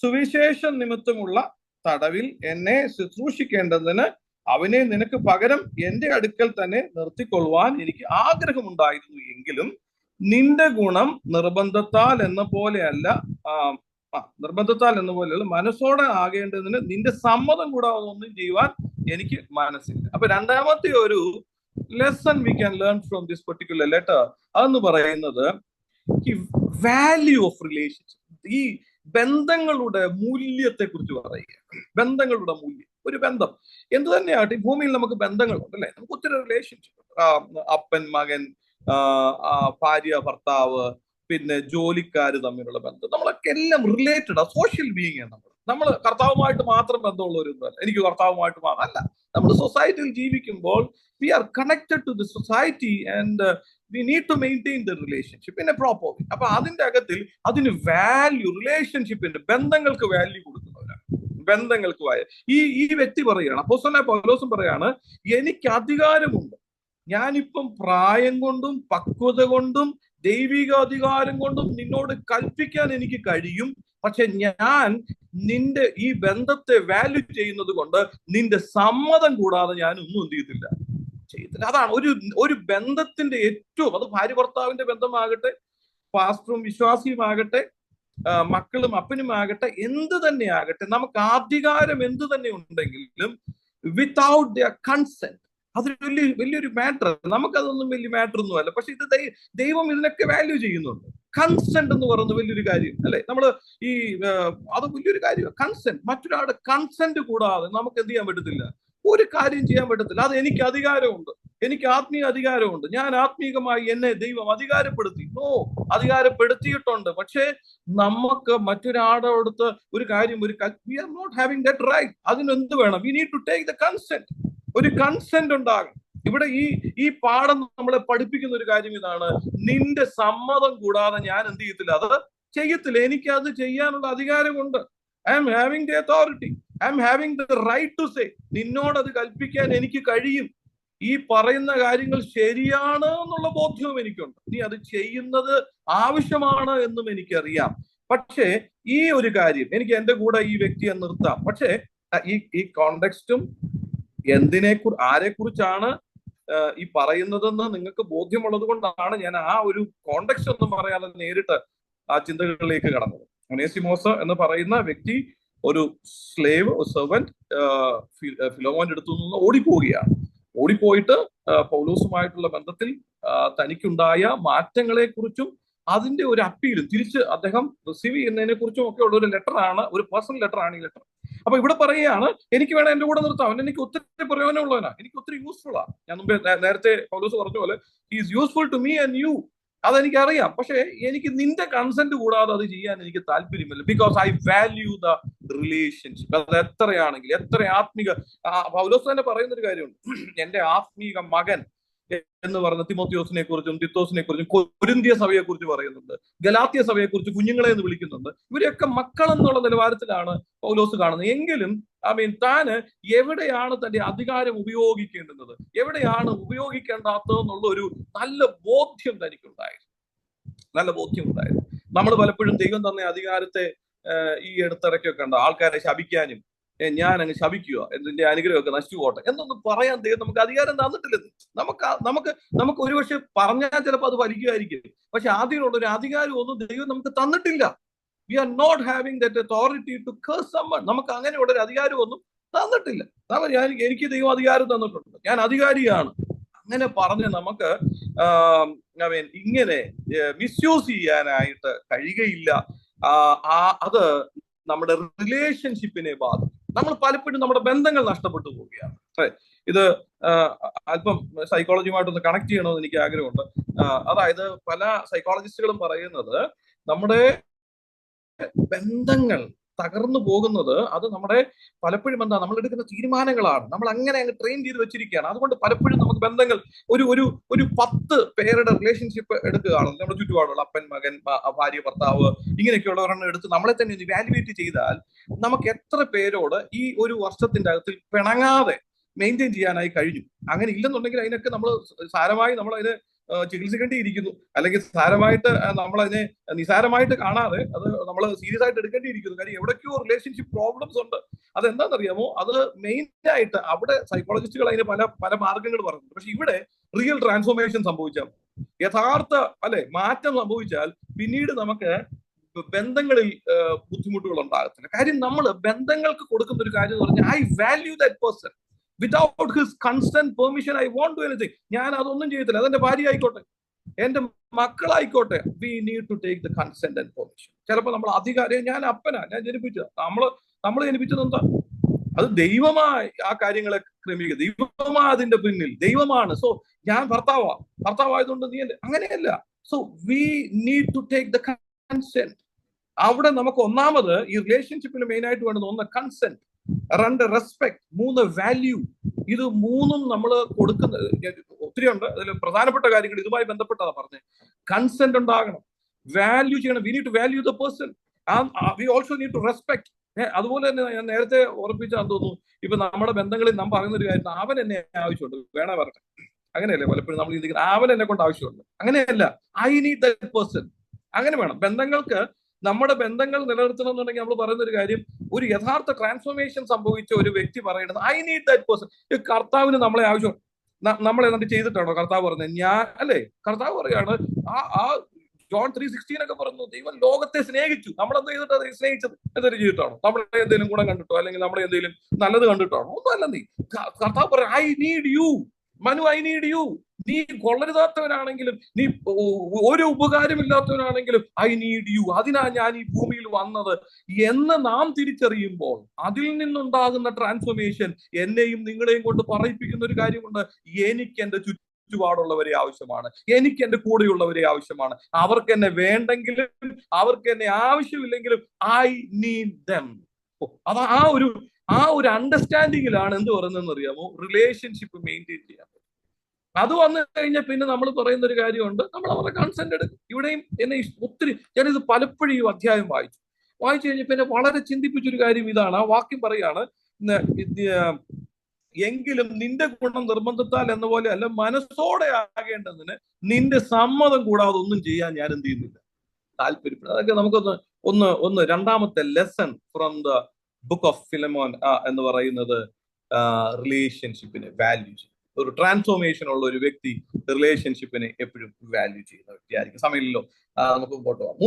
സുവിശേഷം നിമിത്തമുള്ള തടവിൽ എന്നെ ശുശ്രൂഷിക്കേണ്ടതിന് അവനെ നിനക്ക് പകരം എന്റെ അടുക്കൽ തന്നെ നിർത്തിക്കൊള്ളുവാൻ എനിക്ക് ആഗ്രഹമുണ്ടായിരുന്നു. എങ്കിലും നിന്റെ ഗുണം നിർബന്ധത്താൽ എന്ന പോലെയല്ല, മനസ്സോടെ ആകേണ്ടതിന് നിന്റെ സമ്മതം കൂടാതെ ഒന്നും ചെയ്യുവാൻ എനിക്ക് മനസ്സില്ല. അപ്പൊ രണ്ടാമത്തെ ഒരു lesson we can learn from this particular letter അതെന്ന് പറയുന്നത് ഈ വാല്യൂ ഓഫ് റിലേഷൻഷിപ്പ്, ഈ ബന്ധങ്ങളുടെ മൂല്യത്തെ കുറിച്ച് പറയുക. ബന്ധങ്ങളുടെ മൂല്യം, ഒരു ബന്ധം എന്ത് തന്നെയാട്ടെ, ഈ ഭൂമിയിൽ നമുക്ക് ബന്ധങ്ങളുണ്ട്, അല്ലെ? നമുക്ക് ഒത്തിരി റിലേഷൻഷിപ്പ്, അപ്പൻ മകൻ, ഭാര്യ ഭർത്താവ്, പിന്നെ ജോലിക്കാര് തമ്മിലുള്ള ബന്ധം, നമ്മളൊക്കെ എല്ലാം റിലേറ്റഡ് ആ, സോഷ്യൽ ബീയിങ് ആണ് നമ്മൾ കർത്താവുമായിട്ട് മാത്രം ബന്ധമുള്ളവരൊന്നുമല്ല. എനിക്ക് കർത്താവുമായിട്ട് മാത്രം അല്ല, നമ്മൾ സൊസൈറ്റിയിൽ ജീവിക്കുമ്പോൾ we are connected to the society and we need to maintain the relationship in a proper way. അപ്പൊ അതിന്റെ അകത്തിൽ അതിന് വാല്യൂ, റിലേഷൻഷിപ്പിന്റെ ബന്ധങ്ങൾക്ക് വാല്യൂ കൊടുക്കുന്നവരാണ്. ബന്ധങ്ങൾക്ക് ഈ വ്യക്തി പറയുകയാണ്, അപ്പോസ്തലനായ പൗലോസും പറയാണ്, എനിക്ക് അധികാരമുണ്ട്, ഞാനിപ്പം പ്രായം കൊണ്ടും പക്വത കൊണ്ടും ദൈവിക അധികാരം കൊണ്ടും നിന്നോട് കൽപ്പിക്കാൻ എനിക്ക് കഴിയും. പക്ഷെ ഞാൻ നിന്റെ ഈ ബന്ധത്തെ വാല്യൂ ചെയ്യുന്നത് കൊണ്ട് നിന്റെ സമ്മതം കൂടാതെ ഞാൻ ഒന്നും എന്ത് ചെയ്യത്തില്ല. അതാണ് ഒരു ബന്ധത്തിന്റെ ഏറ്റവും, അത് ഭാര്യ ഭർത്താവിന്റെ ബന്ധമാകട്ടെ, പാസ്റ്ററും വിശ്വാസിയുമാകട്ടെ, മക്കളും അപ്പനുമാകട്ടെ, എന്ത് തന്നെ ആകട്ടെ, നമുക്ക് അധികാരം എന്ത് തന്നെ ഉണ്ടെങ്കിലും വിത്തൗട്ട് ദിയർ കൺസെന്റ്, അതൊരു വലിയൊരു മാറ്റർ. നമുക്കതൊന്നും വലിയ മാറ്റർ ഒന്നും അല്ല. പക്ഷെ ഇത് ദൈവം ഇതിനൊക്കെ വാല്യൂ ചെയ്യുന്നുണ്ട്. കൺസെന്റ് എന്ന് പറയുന്നത് വലിയൊരു കാര്യം അല്ലെ? നമ്മള് ഈ അത് വലിയൊരു കാര്യമാണ്. കൺസെന്റ്, മറ്റൊരാളുടെ കൺസെന്റ് കൂടാതെ നമുക്ക് എന്ത് ചെയ്യാൻ പറ്റത്തില്ല, ഒരു കാര്യം ചെയ്യാൻ പറ്റത്തില്ല. അത് എനിക്ക് അധികാരമുണ്ട്, എനിക്ക് ആത്മീയ അധികാരമുണ്ട്, ഞാൻ ആത്മീകമായി എന്നെ ദൈവം അധികാരപ്പെടുത്തി. അധികാരപ്പെടുത്തിയിട്ടുണ്ട്. പക്ഷേ നമുക്ക് മറ്റൊരാളോടത്ത് ഒരു കാര്യം, we are not having that right. അതിനെന്ത് വേണം? We need to take the consent. ഒരു കൺസെന്റ് ഉണ്ടാകും. ഇവിടെ ഈ പാഠം നമ്മളെ പഠിപ്പിക്കുന്ന ഒരു കാര്യം ഇതാണ്: നിന്റെ സമ്മതം കൂടാതെ ഞാൻ എന്ത് ചെയ്യത്തില്ല, അത് ചെയ്യത്തില്ല. എനിക്ക് അത് ചെയ്യാനുള്ള അധികാരമുണ്ട്. I am having the authority, I am having the right to say. നിന്നോട് അത് കൽപ്പിക്കാൻ എനിക്ക് കഴിയും. ഈ പറയുന്ന കാര്യങ്ങൾ ശരിയാണ് എന്നുള്ള ബോധ്യവും എനിക്കുണ്ട്. നീ അത് ചെയ്യുന്നത് ആവശ്യമാണ് എന്നും എനിക്കറിയാം. പക്ഷേ ഈ ഒരു കാര്യം എനിക്ക് എന്റെ കൂടെ ഈ വ്യക്തിയെ നിർത്താം. പക്ഷേ ഈ കോണ്ടെക്സ്റ്റും ആരെ കുറിച്ചാണ് ഈ പറയുന്നതെന്ന് നിങ്ങൾക്ക് ബോധ്യമുള്ളത് കൊണ്ടാണ് ഞാൻ ആ ഒരു കോണ്ടെക്സ്റ്റ് ഒന്നും പറയാതെ നേരിട്ട് ആ ചിന്തകളിലേക്ക് കടന്നത്. ഒനേസിമോസ് എന്ന് പറയുന്ന വ്യക്തി ഒരു സ്ലേവ്, സെർവന്റ്, ഫിലോമോന്റെ അടുത്തു നിന്ന് ഓടിപ്പോവുകയാണ്. ഓടിപ്പോയിട്ട് പൗലോസുമായിട്ടുള്ള ബന്ധത്തിൽ തനിക്കുണ്ടായ മാറ്റങ്ങളെ കുറിച്ചും അതിന്റെ ഒരു അപ്പീലും തിരിച്ച് അദ്ദേഹം റിസീവ് ചെയ്യുന്നതിനെ കുറിച്ചും ഒക്കെ ഉള്ള ഒരു ലെറ്ററാണ്, ഒരു പേഴ്സണൽ ലെറ്ററാണ് ഈ ലെറ്റർ. അപ്പൊ ഇവിടെ പറയുകയാണ്, എനിക്ക് വേണം എന്റെ കൂടെ നിർത്താം, അവൻ എനിക്ക് ഒത്തിരി പ്രയോജനമുള്ളവനാ, എനിക്ക് ഒത്തിരി യൂസ്ഫുൾ ആ. ഞാൻ മുമ്പേ നേരത്തെ പൗലോസ് പറഞ്ഞ പോലെ is useful to me and you. അതെനിക്കറിയാം. പക്ഷെ എനിക്ക് നിന്റെ കൺസെന്റ് കൂടാതെ അത് ചെയ്യാൻ എനിക്ക് താല്പര്യമില്ല. Because I value the relationship. അത് എത്രയാണെങ്കിൽ, എത്ര ആത്മീക, പൗലോസ് തന്നെ പറയുന്ന ഒരു കാര്യമുണ്ട്, എന്റെ ആത്മീക മകൻ എന്ന് പറഞ്ഞ തിമോത്തിയോസിനെ കുറിച്ചും തിത്തോസിനെ കുറിച്ചും കൊരിന്ത്യ സഭയെ കുറിച്ച് പറയുന്നുണ്ട്, ഗലാത്യ സഭയെ കുറിച്ച് കുഞ്ഞുങ്ങളെ എന്ന് വിളിക്കുന്നുണ്ട്. ഇവരെയൊക്കെ മക്കൾ എന്നുള്ള നിലവാരത്തിലാണ് പൗലോസ് കാണുന്നത്. എങ്കിലും താന് എവിടെയാണ് തന്റെ അധികാരം ഉപയോഗിക്കേണ്ടുന്നത്, എവിടെയാണ് ഉപയോഗിക്കേണ്ടാത്തതെന്നുള്ള ഒരു നല്ല ബോധ്യം തനിക്കുണ്ടായിരുന്നു. നമ്മൾ പലപ്പോഴും ദൈവം തന്ന അധികാരത്തെ ഈ അടുത്തിടയ്ക്കൊക്കെ ഉണ്ട് ആൾക്കാരെ ശപിക്കാനും, ഞാൻ അങ്ങ് ശപിക്കുക, എന്തിന്റെ അനുഗ്രഹമൊക്കെ നശിച്ചു പോട്ടെ എന്നൊന്നും പറയാൻ ദൈവം നമുക്ക് അധികാരം തന്നിട്ടില്ലെന്ന്. നമുക്ക് ഒരുപക്ഷെ പറഞ്ഞാൽ ചിലപ്പോൾ അത് വലിക്കുമായിരിക്കും. പക്ഷെ ആദ്യമുള്ള ഒരു അധികാരം ഒന്നും ദൈവം നമുക്ക് തന്നിട്ടില്ല. We are not having that authority to curse summon. നമുക്ക് അങ്ങനെയുള്ള ഒരു അധികാരം ഒന്നും തന്നിട്ടില്ല. എനിക്ക് ദൈവം അധികാരം തന്നിട്ടുണ്ട്, ഞാൻ അധികാരിയാണ്. അങ്ങനെ പറഞ്ഞ് നമുക്ക് ഇങ്ങനെ മിസ്യൂസ് ചെയ്യാനായിട്ട് കഴിയുകയില്ല. അത് നമ്മുടെ റിലേഷൻഷിപ്പിനെ ബാധിക്കും. നമ്മൾ പലപ്പോഴും നമ്മുടെ ബന്ധങ്ങൾ നഷ്ടപ്പെട്ടു പോവുകയാണ്. ഇത് അല്പം സൈക്കോളജിയുമായിട്ടൊന്ന് കണക്ട് ചെയ്യണമെന്ന് എനിക്ക് ആഗ്രഹമുണ്ട്. അതായത് പല സൈക്കോളജിസ്റ്റുകളും പറയുന്നത് നമ്മുടെ ബന്ധങ്ങൾ തകർന്നു പോകുന്നത് അത് നമ്മുടെ പലപ്പോഴും നമ്മൾ എടുക്കുന്ന തീരുമാനങ്ങളാണ്. നമ്മൾ അങ്ങനെ അങ്ങ് ട്രെയിൻ ചെയ്ത് വെച്ചിരിക്കുകയാണ്. അതുകൊണ്ട് പലപ്പോഴും നമുക്ക് ബന്ധങ്ങൾ ഒരു 10 പേരുടെ റിലേഷൻഷിപ്പ് എടുക്കുകയാണെന്ന് നമ്മുടെ ചുറ്റുപാടുള്ള അപ്പൻ, മകൻ, ഭാര്യ, ഭർത്താവ്, ഇങ്ങനെയൊക്കെയുള്ളവരെണ്ണം എടുത്ത് നമ്മളെ തന്നെ ഒന്ന് ഇവാലുവേറ്റ് ചെയ്താൽ നമുക്ക് എത്ര പേരോട് ഈ ഒരു വർഷത്തിന്റെ അകത്തിൽ പിണങ്ങാതെ മെയിൻറ്റെയിൻ ചെയ്യാനായി കഴിഞ്ഞു. അങ്ങനെ ഇല്ലെന്നുണ്ടെങ്കിൽ അതിനൊക്കെ നമ്മൾ സാരമായി നമ്മളതിന് ചികിത്സിക്കേണ്ടിയിരിക്കുന്നു. അല്ലെങ്കിൽ സാരമായിട്ട് നമ്മളതിനെ നിസാരമായിട്ട് കാണാതെ അത് നമ്മൾ സീരിയസ് ആയിട്ട് എടുക്കേണ്ടിയിരിക്കുന്നു. കാര്യം എവിടേക്കോ റിലേഷൻഷിപ്പ് പ്രോബ്ലംസ് ഉണ്ട്. അതെന്താണെന്നറിയാമോ? അത് മെയിൻ ആയിട്ട് അവിടെ സൈക്കോളജിസ്റ്റുകൾ അതിന് പല മാർഗങ്ങൾ പറയുന്നുണ്ട്. പക്ഷെ ഇവിടെ റിയൽ ട്രാൻസ്ഫോർമേഷൻ സംഭവിച്ചാൽ, യഥാർത്ഥ മാറ്റം സംഭവിച്ചാൽ പിന്നീട് നമുക്ക് ബന്ധങ്ങളിൽ ബുദ്ധിമുട്ടുകൾ ഉണ്ടാകത്തില്ല. കാര്യം നമ്മൾ ബന്ധങ്ങൾക്ക് കൊടുക്കുന്ന ഒരു കാര്യം എന്ന് പറഞ്ഞാൽ, I value that person. Without his consent, permission, I won't do anything. ഞാൻ അതൊന്നും ചെയ്യത്തില്ല. അതെന്റെ ഭാര്യ ആയിക്കോട്ടെ, എന്റെ മക്കളായിക്കോട്ടെ, we need to take the consent and permission. ചിലപ്പോൾ നമ്മൾ അധികാരം, ഞാൻ അപ്പനാ, ഞാൻ ജനിപ്പിച്ചത്, നമ്മൾ ജനിപ്പിച്ചത് എന്താ? അത് ദൈവമായി ആ കാര്യങ്ങളെ ക്രമീകരിക്കുക. ദൈവമാ അതിന്റെ പിന്നിൽ, ദൈവമാണ്. സോ ഞാൻ ഭർത്താവായതുകൊണ്ട് നീ അങ്ങനെയല്ല. So we need to take the consent. അവിടെ നമുക്ക് ഒന്നാമത് ഈ റിലേഷൻഷിപ്പിന് മെയിൻ ആയിട്ട് വേണ്ടത് 1 കൺസെന്റ്, 2 റെസ്പെക്ട്, 3 വാല്യൂ. ഇത് 3ഉം നമ്മൾ കൊടുക്കുന്നത് ഒത്തിരി ഉണ്ട്. അതിൽ പ്രധാനപ്പെട്ട കാര്യങ്ങൾ ഇതുമായി ബന്ധപ്പെട്ടതാണ് പറഞ്ഞത്. കൺസെന്റ് ഉണ്ടാകണം, വാല്യൂ ചെയ്യണം. We need to value the person, we also need to respect. അതുപോലെ തന്നെ ഞാൻ നേരത്തെ ഓർപ്പിച്ചാന്ന് തോന്നുന്നു, ഇപ്പൊ നമ്മുടെ ബന്ധങ്ങളിൽ നാം പറയുന്ന ഒരു കാര്യം, അവൻ എന്നെ ആവശ്യമുണ്ട്, വേണേ പറട്ടെ, അങ്ങനെയല്ലേ പലപ്പോഴും നമ്മൾ ചിന്തിക്കുന്നത്, അവൻ എന്നെ കൊണ്ട് ആവശ്യമുണ്ട്. അങ്ങനെയല്ല, ഐ നീഡ് ദാറ്റ് പേഴ്സൺ. അങ്ങനെ വേണം ബന്ധങ്ങൾക്ക്. നമ്മുടെ ബന്ധങ്ങൾ നിലനിർത്തണം എന്നുണ്ടെങ്കിൽ നമ്മൾ പറയുന്ന ഒരു കാര്യം, ഒരു യഥാർത്ഥ ട്രാൻസ്ഫോർമേഷൻ സംഭവിച്ച ഒരു വ്യക്തി പറയുന്നത് ഐ നീഡ് ദാറ്റ് പേഴ്സൺ. കർത്താവിന് നമ്മളെ ആവശ്യം. നമ്മളെ എന്നിട്ട് ചെയ്തിട്ടാണോ കർത്താവ് പറഞ്ഞത്? ഞാൻ അല്ലേ? കർത്താവ് പറയാണ്, ആ ആ ജോൺ 3:16 ഒക്കെ പറഞ്ഞു, ദൈവം ലോകത്തെ സ്നേഹിച്ചു. നമ്മളെന്ത് ചെയ്തിട്ടാണ് സ്നേഹിച്ചത്? എന്തെങ്കിലും ചെയ്തിട്ടാണോ? നമ്മുടെ എന്തെങ്കിലും ഗുണം കണ്ടിട്ടോ, അല്ലെങ്കിൽ നമ്മുടെ എന്തെങ്കിലും നല്ലത് കണ്ടിട്ടാണോ? ഒന്നും അല്ല. നീ കർത്താവ് പറയാം, I need you Manu, I need you. നീ കൊള്ളരുതാത്തവനാണെങ്കിലും, നീ ഒരു ഉപകാരമില്ലാത്തവനാണെങ്കിലും, ഐ നീഡ് യു. അതിനാ ഞാൻ ഈ ഭൂമിയിൽ വന്നത് എന്ന് നാം തിരിച്ചറിയുമ്പോൾ അതിൽ നിന്നുണ്ടാകുന്ന ട്രാൻസ്ഫോർമേഷൻ എന്നെയും നിങ്ങളെയും കൊണ്ട് പറയിപ്പിക്കുന്ന ഒരു കാര്യമുണ്ട്. എനിക്ക് എന്റെ ചുറ്റുപാടുള്ളവരെ ആവശ്യമാണ്, എനിക്ക് എന്റെ കൂടെയുള്ളവരെ ആവശ്യമാണ്. അവർക്ക് എന്നെ വേണ്ടെങ്കിലും അവർക്ക് എന്നെ ആവശ്യമില്ലെങ്കിലും ഐ നീഡ് ദം. അത് ആ ഒരു അണ്ടർസ്റ്റാൻഡിങ്ങിലാണ് എന്ത് പറയുന്നതെന്ന് അറിയാമോ? റിലേഷൻഷിപ്പ് മെയിൻറ്റെയിൻ ചെയ്യാൻ. അത് വന്നു കഴിഞ്ഞാൽ പിന്നെ നമ്മൾ പറയുന്ന ഒരു കാര്യമുണ്ട്, നമ്മൾ അവരുടെ കൺസെന്റ് എടുക്കും. ഇവിടെയും എന്നെ ഒത്തിരി, ഞാനിത് പലപ്പോഴും ഈ അധ്യായം വായിച്ചു കഴിഞ്ഞാൽ പിന്നെ വളരെ ചിന്തിപ്പിച്ചൊരു കാര്യം ഇതാണ്. ആ വാക്യം പറയാണ്, എങ്കിലും നിന്റെ ഗുണം നിർബന്ധത്താൽ എന്ന പോലെ അല്ല, മനസ്സോടെ ആകേണ്ടതിന് നിന്റെ സമ്മതം കൂടാതെ ഒന്നും ചെയ്യാൻ ഞാൻ എന്ത് ചെയ്യുന്നില്ല, താല്പര്യപ്പെടും. അതൊക്കെ നമുക്കൊന്ന് രണ്ടാമത്തെ lesson from the book of Philemon എന്ന് പറയുന്നത് റിലേഷൻഷിപ്പിനെ വാല്യൂ ചെയ്യും. ഒരു ട്രാൻസ്ഫോർമേഷൻ ഉള്ള ഒരു വ്യക്തി റിലേഷൻഷിപ്പിനെ എപ്പോഴും വാല്യൂ ചെയ്യുന്ന വ്യക്തിയായിരിക്കും. സമയമില്ലല്ലോ, നമുക്ക് മുമ്പോട്ട് പോകാം.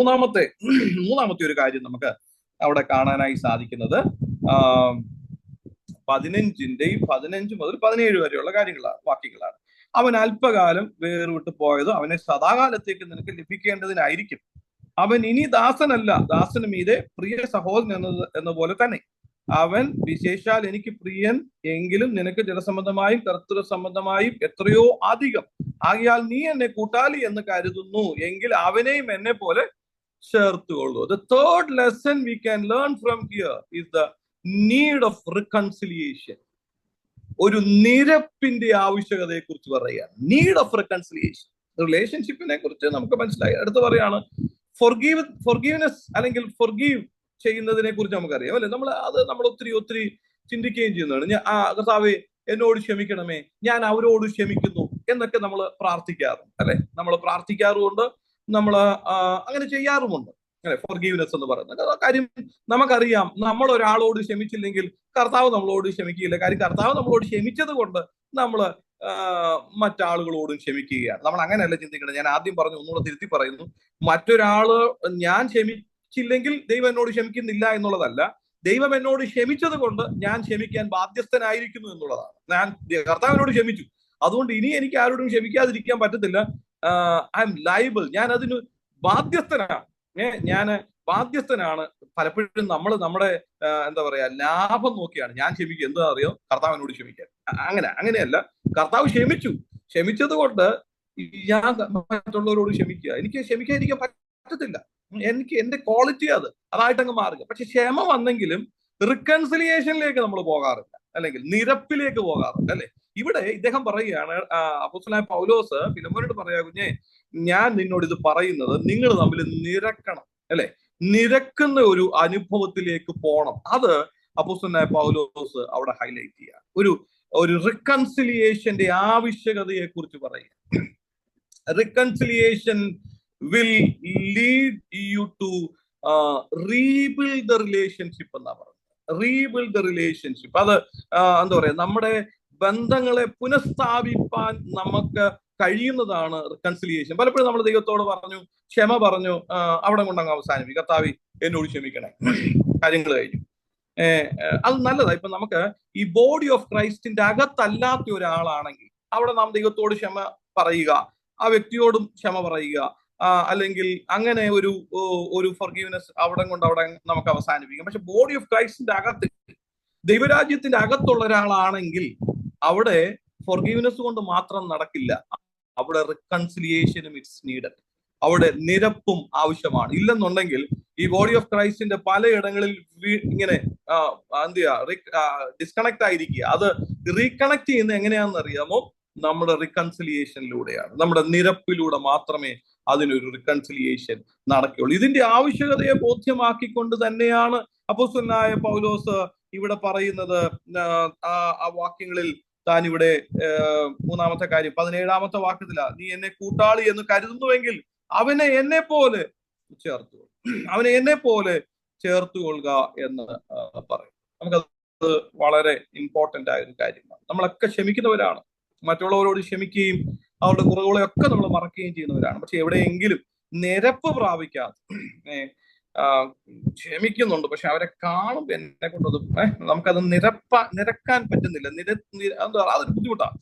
മൂന്നാമത്തെ ഒരു കാര്യം നമുക്ക് അവിടെ കാണാനായി സാധിക്കുന്നത് 15 മുതൽ 17 വരെയുള്ള വാക്യങ്ങളാണ്. അവൻ അല്പകാലം വേർവിട്ട് പോയത് അവനെ സദാകാലത്തേക്ക് നിനക്ക് ലഭിക്കേണ്ടതിനായിരിക്കും. അവൻ ഇനി ദാസനല്ല, ദാസന് മീതെ പ്രിയ സഹോദരൻ എന്ന പോലെ തന്നെ. അവൻ വിശേഷാൽ എനിക്ക് പ്രിയൻ, എങ്കിലും നിനക്ക് ജലസംബന്ധമായും കർത്തൃ സംബന്ധമായും എത്രയോ അധികം. ആകയാൽ നീ എന്നെ കൂട്ടാളി എന്ന് കരുതുന്നു എങ്കിൽ അവനെയും എന്നെ പോലെ ചേർത്തുകൊള്ളൂ. The third lesson we can learn from here is the need of reconciliation. ഒരു നിരപ്പിന്റെ ആവശ്യകതയെ കുറിച്ച് പറയുകയാണ്. Need of reconciliation. റിലേഷൻഷിപ്പിനെ കുറിച്ച് നമുക്ക് മനസ്സിലായി. അടുത്ത് പറയാണ് forgiveness അല്ലെങ്കിൽ forgive ചെയ്യുന്നതിനെ കുറിച്ച് നമുക്കറിയാം അല്ലെ? നമ്മൾ ഒത്തിരി ചിന്തിക്കുകയും ചെയ്യുന്നതാണ്. കർത്താവേ എന്നോട് ക്ഷമിക്കണമേ, ഞാൻ അവരോട് ക്ഷമിക്കുന്നു എന്നൊക്കെ നമ്മൾ പ്രാർത്ഥിക്കാറുണ്ട് അല്ലെ? നമ്മൾ പ്രാർത്ഥിക്കാറുമുണ്ട്, നമ്മൾ അങ്ങനെ ചെയ്യാറുമുണ്ട് അല്ലെ? ഫോർഗീവ്നെസ് എന്ന് പറയുന്നത് കാര്യം നമുക്കറിയാം. നമ്മൾ ഒരാളോട് ക്ഷമിച്ചില്ലെങ്കിൽ കർത്താവ് നമ്മളോട് ക്ഷമിക്കുകയില്ല. കാര്യം കർത്താവ് നമ്മളോട് ക്ഷമിച്ചത് കൊണ്ട് നമ്മൾ മറ്റാളുകളോടും ക്ഷമിക്കുകയാണ്. നമ്മൾ അങ്ങനെയല്ല ചിന്തിക്കണം. ഞാൻ ആദ്യം പറഞ്ഞു, ഒന്നുകൂടെ തിരുത്തി പറയുന്നു. മറ്റൊരാള് ഞാൻ ക്ഷമിച്ചില്ലെങ്കിൽ ദൈവം എന്നോട് ക്ഷമിക്കുന്നില്ല എന്നുള്ളതല്ല. ദൈവം എന്നോട് ക്ഷമിച്ചത് കൊണ്ട് ഞാൻ ക്ഷമിക്കാൻ ബാധ്യസ്ഥനായിരിക്കുന്നു എന്നുള്ളതാണ്. കർത്താവിനോട് ക്ഷമിച്ചു, അതുകൊണ്ട് ഇനി എനിക്ക് ആരോടും ക്ഷമിക്കാതിരിക്കാൻ പറ്റത്തില്ല. ഐ എം ലൈബിൾ, ഞാൻ അതിന് ബാധ്യസ്ഥനാണ്. ഞാൻ ബാധ്യസ്ഥനാണ്. പലപ്പോഴും നമ്മുടെ എന്താ പറയാ, ലാഭം നോക്കിയാണ് ഞാൻ ക്ഷമിക്കുക. എന്താ അറിയോ? കർത്താവിനോട് ക്ഷമിക്കാൻ. അങ്ങനെയല്ല. കർത്താവ് ക്ഷമിച്ചത് കൊണ്ട് ഞാൻ മറ്റുള്ളവരോട് ക്ഷമിക്കുക. എനിക്ക് ക്ഷമിക്കാതിരിക്കാൻ പറ്റത്തില്ല. എനിക്ക് എന്റെ ക്വാളിറ്റി അതായിട്ടങ്ങ് മാറുക. പക്ഷെ ക്ഷമ വന്നെങ്കിലും റിക്കൺസിലിയേഷനിലേക്ക് നമ്മൾ പോകാറില്ല, അല്ലെങ്കിൽ നിരപ്പിലേക്ക് പോകാറുണ്ട് അല്ലെ? ഇവിടെ ഇദ്ദേഹം പറയുകയാണ്, അപ്പോസ്തലനായ പൗലോസ് ഫിലോമോനോട് പറയാ, കുഞ്ഞെ ഞാൻ നിന്നോട് ഇത് പറയുന്നത് നിങ്ങൾ തമ്മിൽ നിരക്കണം അല്ലെ? നിരക്കുന്ന ഒരു അനുഭവത്തിലേക്ക് പോകണം. അത് അപ്പോസ്തലനായ പൗലോസ് അവിടെ ഹൈലൈറ്റ് ചെയ്യുക. ഒരു റിക്കൺസിലിയേഷന്റെ ആവശ്യകതയെ കുറിച്ച് പറയുക. Reconciliation will lead you to rebuild the relationship എന്നാ പറയുന്നത്. Rebuild the relationship. അത് എന്താ പറയാ, നമ്മുടെ ബന്ധങ്ങളെ പുനഃസ്ഥാപിപ്പാൻ നമുക്ക് കഴിയുന്നതാണ് റിക്കൺസിലിയേഷൻ. പലപ്പോഴും നമ്മൾ ദൈവത്തോട് പറഞ്ഞു, ക്ഷമ പറഞ്ഞു, അവിടെ കൊണ്ടങ്ങ് അവസാനിപ്പിക്കും. കർത്താവേ എന്നോട് ക്ഷമിക്കണേ, കാര്യങ്ങൾ കഴിഞ്ഞു. അത് നല്ലതാ. ഇപ്പൊ നമുക്ക് ഈ ബോഡി ഓഫ് ക്രൈസ്റ്റിന്റെ അകത്തല്ലാത്ത ഒരാളാണെങ്കിൽ അവിടെ നാം ദൈവത്തോട് ക്ഷമ പറയുക, ആ വ്യക്തിയോടും ക്ഷമ പറയുക, അല്ലെങ്കിൽ അങ്ങനെ ഒരു ഫോർഗീവ്നെസ് അവിടെ നമുക്ക് അവസാനിപ്പിക്കാം. പക്ഷെ ബോഡി ഓഫ് ക്രൈസ്റ്റിന്റെ അകത്ത്, ദൈവരാജ്യത്തിന്റെ അകത്തുള്ള ഒരാളാണെങ്കിൽ അവിടെ ഫോർഗീവ്നെസ് കൊണ്ട് മാത്രം നടക്കില്ല. അവിടെ റിക്കൺസിലിയേഷനും ഇറ്റ്സ് നീഡഡ്. അവിടെ നിരപ്പും ആവശ്യമാണ്. ഇല്ലെന്നുണ്ടെങ്കിൽ ഈ ബോഡി ഓഫ് ക്രൈസ്റ്റിന്റെ പലയിടങ്ങളിൽ ഇങ്ങനെ എന്ത് ചെയ്യുക, ഡിസ്കണക്ട് ആയിരിക്കുക. അത് റീകണക്ട് ചെയ്യുന്നത് എങ്ങനെയാണെന്ന് അറിയാമോ? നമ്മുടെ റിക്കൺസിലിയേഷനിലൂടെയാണ്. നമ്മുടെ നിരപ്പിലൂടെ മാത്രമേ അതിനൊരു റിക്കൺസിലിയേഷൻ നടക്കുകയുള്ളൂ. ഇതിന്റെ ആവശ്യകതയെ ബോധ്യമാക്കിക്കൊണ്ട് തന്നെയാണ് അപ്പോസ്തലനായ പൗലോസ് ഇവിടെ പറയുന്നത്. ആ വാക്യങ്ങളിൽ താൻ ഇവിടെ മൂന്നാമത്തെ കാര്യം 17-ാമത്തെ വാക്യത്തിലാ, നീ എന്നെ കൂട്ടാളി എന്ന് കരുതുന്നുവെങ്കിൽ അവനെ എന്നെ പോലെ ചേർത്തു, അവനെ എന്നെ പോലെ ചേർത്തുകൊള്ളുക എന്ന് പറയും. നമുക്കത് വളരെ ഇമ്പോർട്ടന്റ് ആയ ഒരു കാര്യമാണ്. നമ്മളൊക്കെ ക്ഷമിക്കുന്നവരാണ്, മറ്റുള്ളവരോട് ക്ഷമിക്കുകയും അവരുടെ കുറവുകളെയൊക്കെ നമ്മൾ മറക്കുകയും ചെയ്യുന്നവരാണ്. പക്ഷെ എവിടെയെങ്കിലും നിരപ്പ് പ്രാപിക്കാതെ ക്ഷമിക്കുന്നുണ്ട്, പക്ഷെ അവരെ കാണുമ്പോൾ എന്നെ കൊണ്ടത് നമുക്കത് നിരക്കാൻ പറ്റുന്നില്ല. എന്താ അതൊരു ബുദ്ധിമുട്ടാണ്.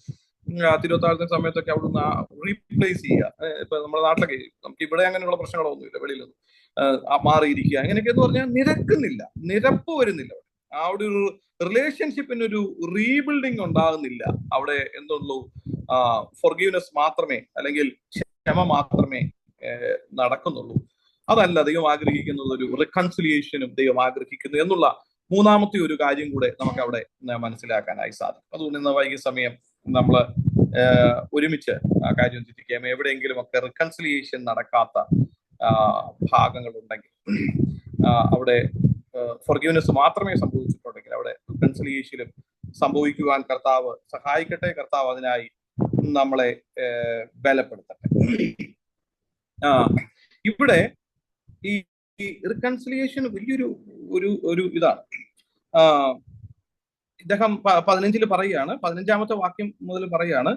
തിരുവത്താഴത്തിന് സമയത്തൊക്കെ അവിടുന്ന് റീപ്ലേസ് ചെയ്യുക. ഇപ്പൊ നമ്മുടെ നാട്ടിലൊക്കെ നമുക്ക് ഇവിടെ അങ്ങനെയുള്ള പ്രശ്നങ്ങളൊന്നുമില്ല, വെളിയിലൊന്നും മാറിയിരിക്കുക അങ്ങനെയൊക്കെ എന്ന് പറഞ്ഞാൽ നിരക്കുന്നില്ല, നിരപ്പ് വരുന്നില്ല. അവിടെ ഒരു റിലേഷൻഷിപ്പിന് ഒരു റീബിൽഡിങ് ഉണ്ടാകുന്നില്ല. അവിടെ എന്തുള്ളൂ, ഫോർഗീവ്നെസ് മാത്രമേ അല്ലെങ്കിൽ ക്ഷമ മാത്രമേ നടക്കുന്നുള്ളൂ. അതല്ല ദൈവം ആഗ്രഹിക്കുന്നത്, ഒരു റിക്കൺസിലിയേഷനും ദൈവം ആഗ്രഹിക്കുന്നു എന്നുള്ള മൂന്നാമത്തെ ഒരു കാര്യം കൂടെ നമുക്ക് അവിടെ മനസ്സിലാക്കാനായി സാധിക്കും. അതുകൊണ്ട് ഇന്ന് വൈകിയ സമയം നമ്മൾ ഒരുമിച്ച് ആ കാര്യം ചിന്തിക്കാം. എവിടെയെങ്കിലും ഒക്കെ റിക്കൺസിലിയേഷൻ നടക്കാത്ത ഭാഗങ്ങൾ ഉണ്ടെങ്കിൽ, അവിടെ ഫോർഗീവ്നെസ് മാത്രമേ സംഭവിച്ചിട്ടുണ്ടെങ്കിൽ അവിടെ റിക്കൺസിലിയേഷനും സംഭവിക്കുവാൻ കർത്താവ് സഹായിക്കട്ടെ. കർത്താവ് അതിനായി നമ്മളെ ബലപ്പെടുത്തട്ടെ. ഇവിടെ ഈ റിക്കൺസിലിയേഷൻ വലിയൊരു ഒരു ഇതാണ്. ഇദ്ദേഹം 15 പറയുകയാണ്, 15-ാമത്തെ വാക്യം മുതൽ പറയുകയാണ്,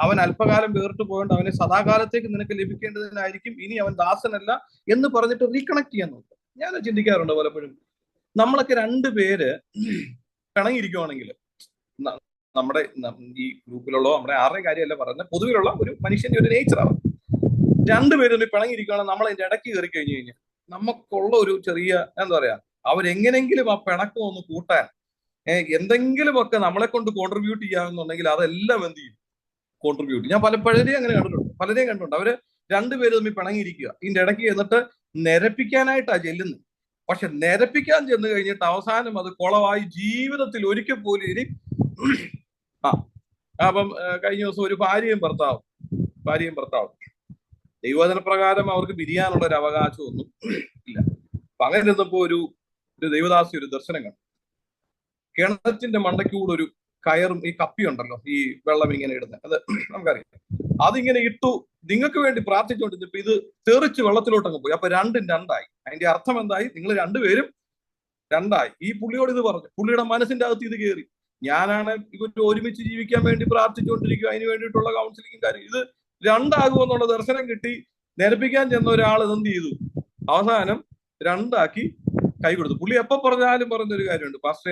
അവൻ അല്പകാലം വേറിട്ട് പോയോണ്ട് അവനെ സദാകാലത്തേക്ക് നിനക്ക് ലഭിക്കേണ്ടതിനായിരിക്കും, ഇനി അവൻ ദാസനല്ല എന്ന് പറഞ്ഞിട്ട് റീകണക്ട് ചെയ്യാൻ നോക്കുക. ഞാൻ ചിന്തിക്കാറുണ്ട് പലപ്പോഴും, നമ്മളൊക്കെ രണ്ടുപേര് പിണങ്ങിയിരിക്കുവാണെങ്കിൽ, നമ്മുടെ ഈ ഗ്രൂപ്പിലുള്ള നമ്മുടെ ആരുടെയും കാര്യമല്ല പറയുന്നത്, പൊതുവിലുള്ള ഒരു മനുഷ്യന്റെ ഒരു നേച്ചറാണ്. രണ്ടുപേരും പിണങ്ങിയിരിക്കുകയാണെങ്കിൽ നമ്മൾ അതിന്റെ ഇടയ്ക്ക് കയറി കഴിഞ്ഞു കഴിഞ്ഞാൽ നമുക്കുള്ള ഒരു ചെറിയ എന്താ പറയാ, അവരെങ്ങനെങ്കിലും ആ പിണക്കം ഒന്ന് കൂട്ടാൻ എന്തെങ്കിലുമൊക്കെ നമ്മളെ കൊണ്ട് കോൺട്രിബ്യൂട്ട് ചെയ്യാമെന്നുണ്ടെങ്കിൽ അതെല്ലാം എന്ത് ചെയ്യും, കോൺട്രിബ്യൂട്ട്. ഞാൻ പലരെയും അങ്ങനെ കണ്ടിട്ടുണ്ട്. അവര് രണ്ടുപേരും തമ്മിൽ പിണങ്ങിയിരിക്കുക, ഇതിന്റെ ഇടയ്ക്ക് ചെന്നിട്ട് നിരപ്പിക്കാനായിട്ടാ ചെല്ലുന്നത്. പക്ഷെ നിരപ്പിക്കാൻ ചെന്ന് കഴിഞ്ഞിട്ട് അവസാനം അത് കുളമായി ജീവിതത്തിൽ ഒരിക്കൽ പോലും ഇനി അപ്പം കഴിഞ്ഞ ദിവസം ഒരു ഭാര്യയും ഭർത്താവും ദൈവവചന പ്രകാരം അവർക്ക് പിരിയാനുള്ള ഒരു അവകാശമൊന്നും ഇല്ല. അപ്പൊ അങ്ങനെ ഇരുന്നപ്പോ ഒരു ദൈവദാസി ഒരു ദർശനം കണ്ടു. കിണറ്റിന്റെ മണ്ടയ്ക്കൂടെ ഒരു കയറും ഈ കപ്പിയുണ്ടല്ലോ, ഈ വെള്ളം ഇങ്ങനെ ഇടുന്നത്, അത് നമുക്കറിയാം. അതിങ്ങനെ ഇട്ടു, നിങ്ങൾക്ക് വേണ്ടി പ്രാർത്ഥിച്ചുകൊണ്ടിരുന്നപ്പോ ഇത് തെറിച്ച് വെള്ളത്തിലോട്ടങ്ങ് പോയി. അപ്പൊ രണ്ടായി. അതിന്റെ അർത്ഥം എന്തായി? നിങ്ങൾ രണ്ടുപേരും രണ്ടായി. ഈ പുള്ളിയോട് ഇത് പറഞ്ഞു. പുള്ളിയുടെ മനസ്സിന്റെ അകത്ത് ഇത് കയറി, ഞാനാണ് ഇവർ ഒരുമിച്ച് ജീവിക്കാൻ വേണ്ടി പ്രാർത്ഥിച്ചുകൊണ്ടിരിക്കുക, അതിന് വേണ്ടിയിട്ടുള്ള കൗൺസിലിംഗും കാര്യം, ഇത് രണ്ടാകുമെന്നുള്ള ദർശനം കിട്ടി. നിരപ്പിക്കാൻ ചെന്ന ഒരാൾ എന്ത് ചെയ്തു, അവസാനം രണ്ടാക്കി കൈ കൊടുത്തു. പുള്ളി എപ്പോ പറഞ്ഞാലും പറയുന്നൊരു കാര്യമുണ്ട്, പക്ഷേ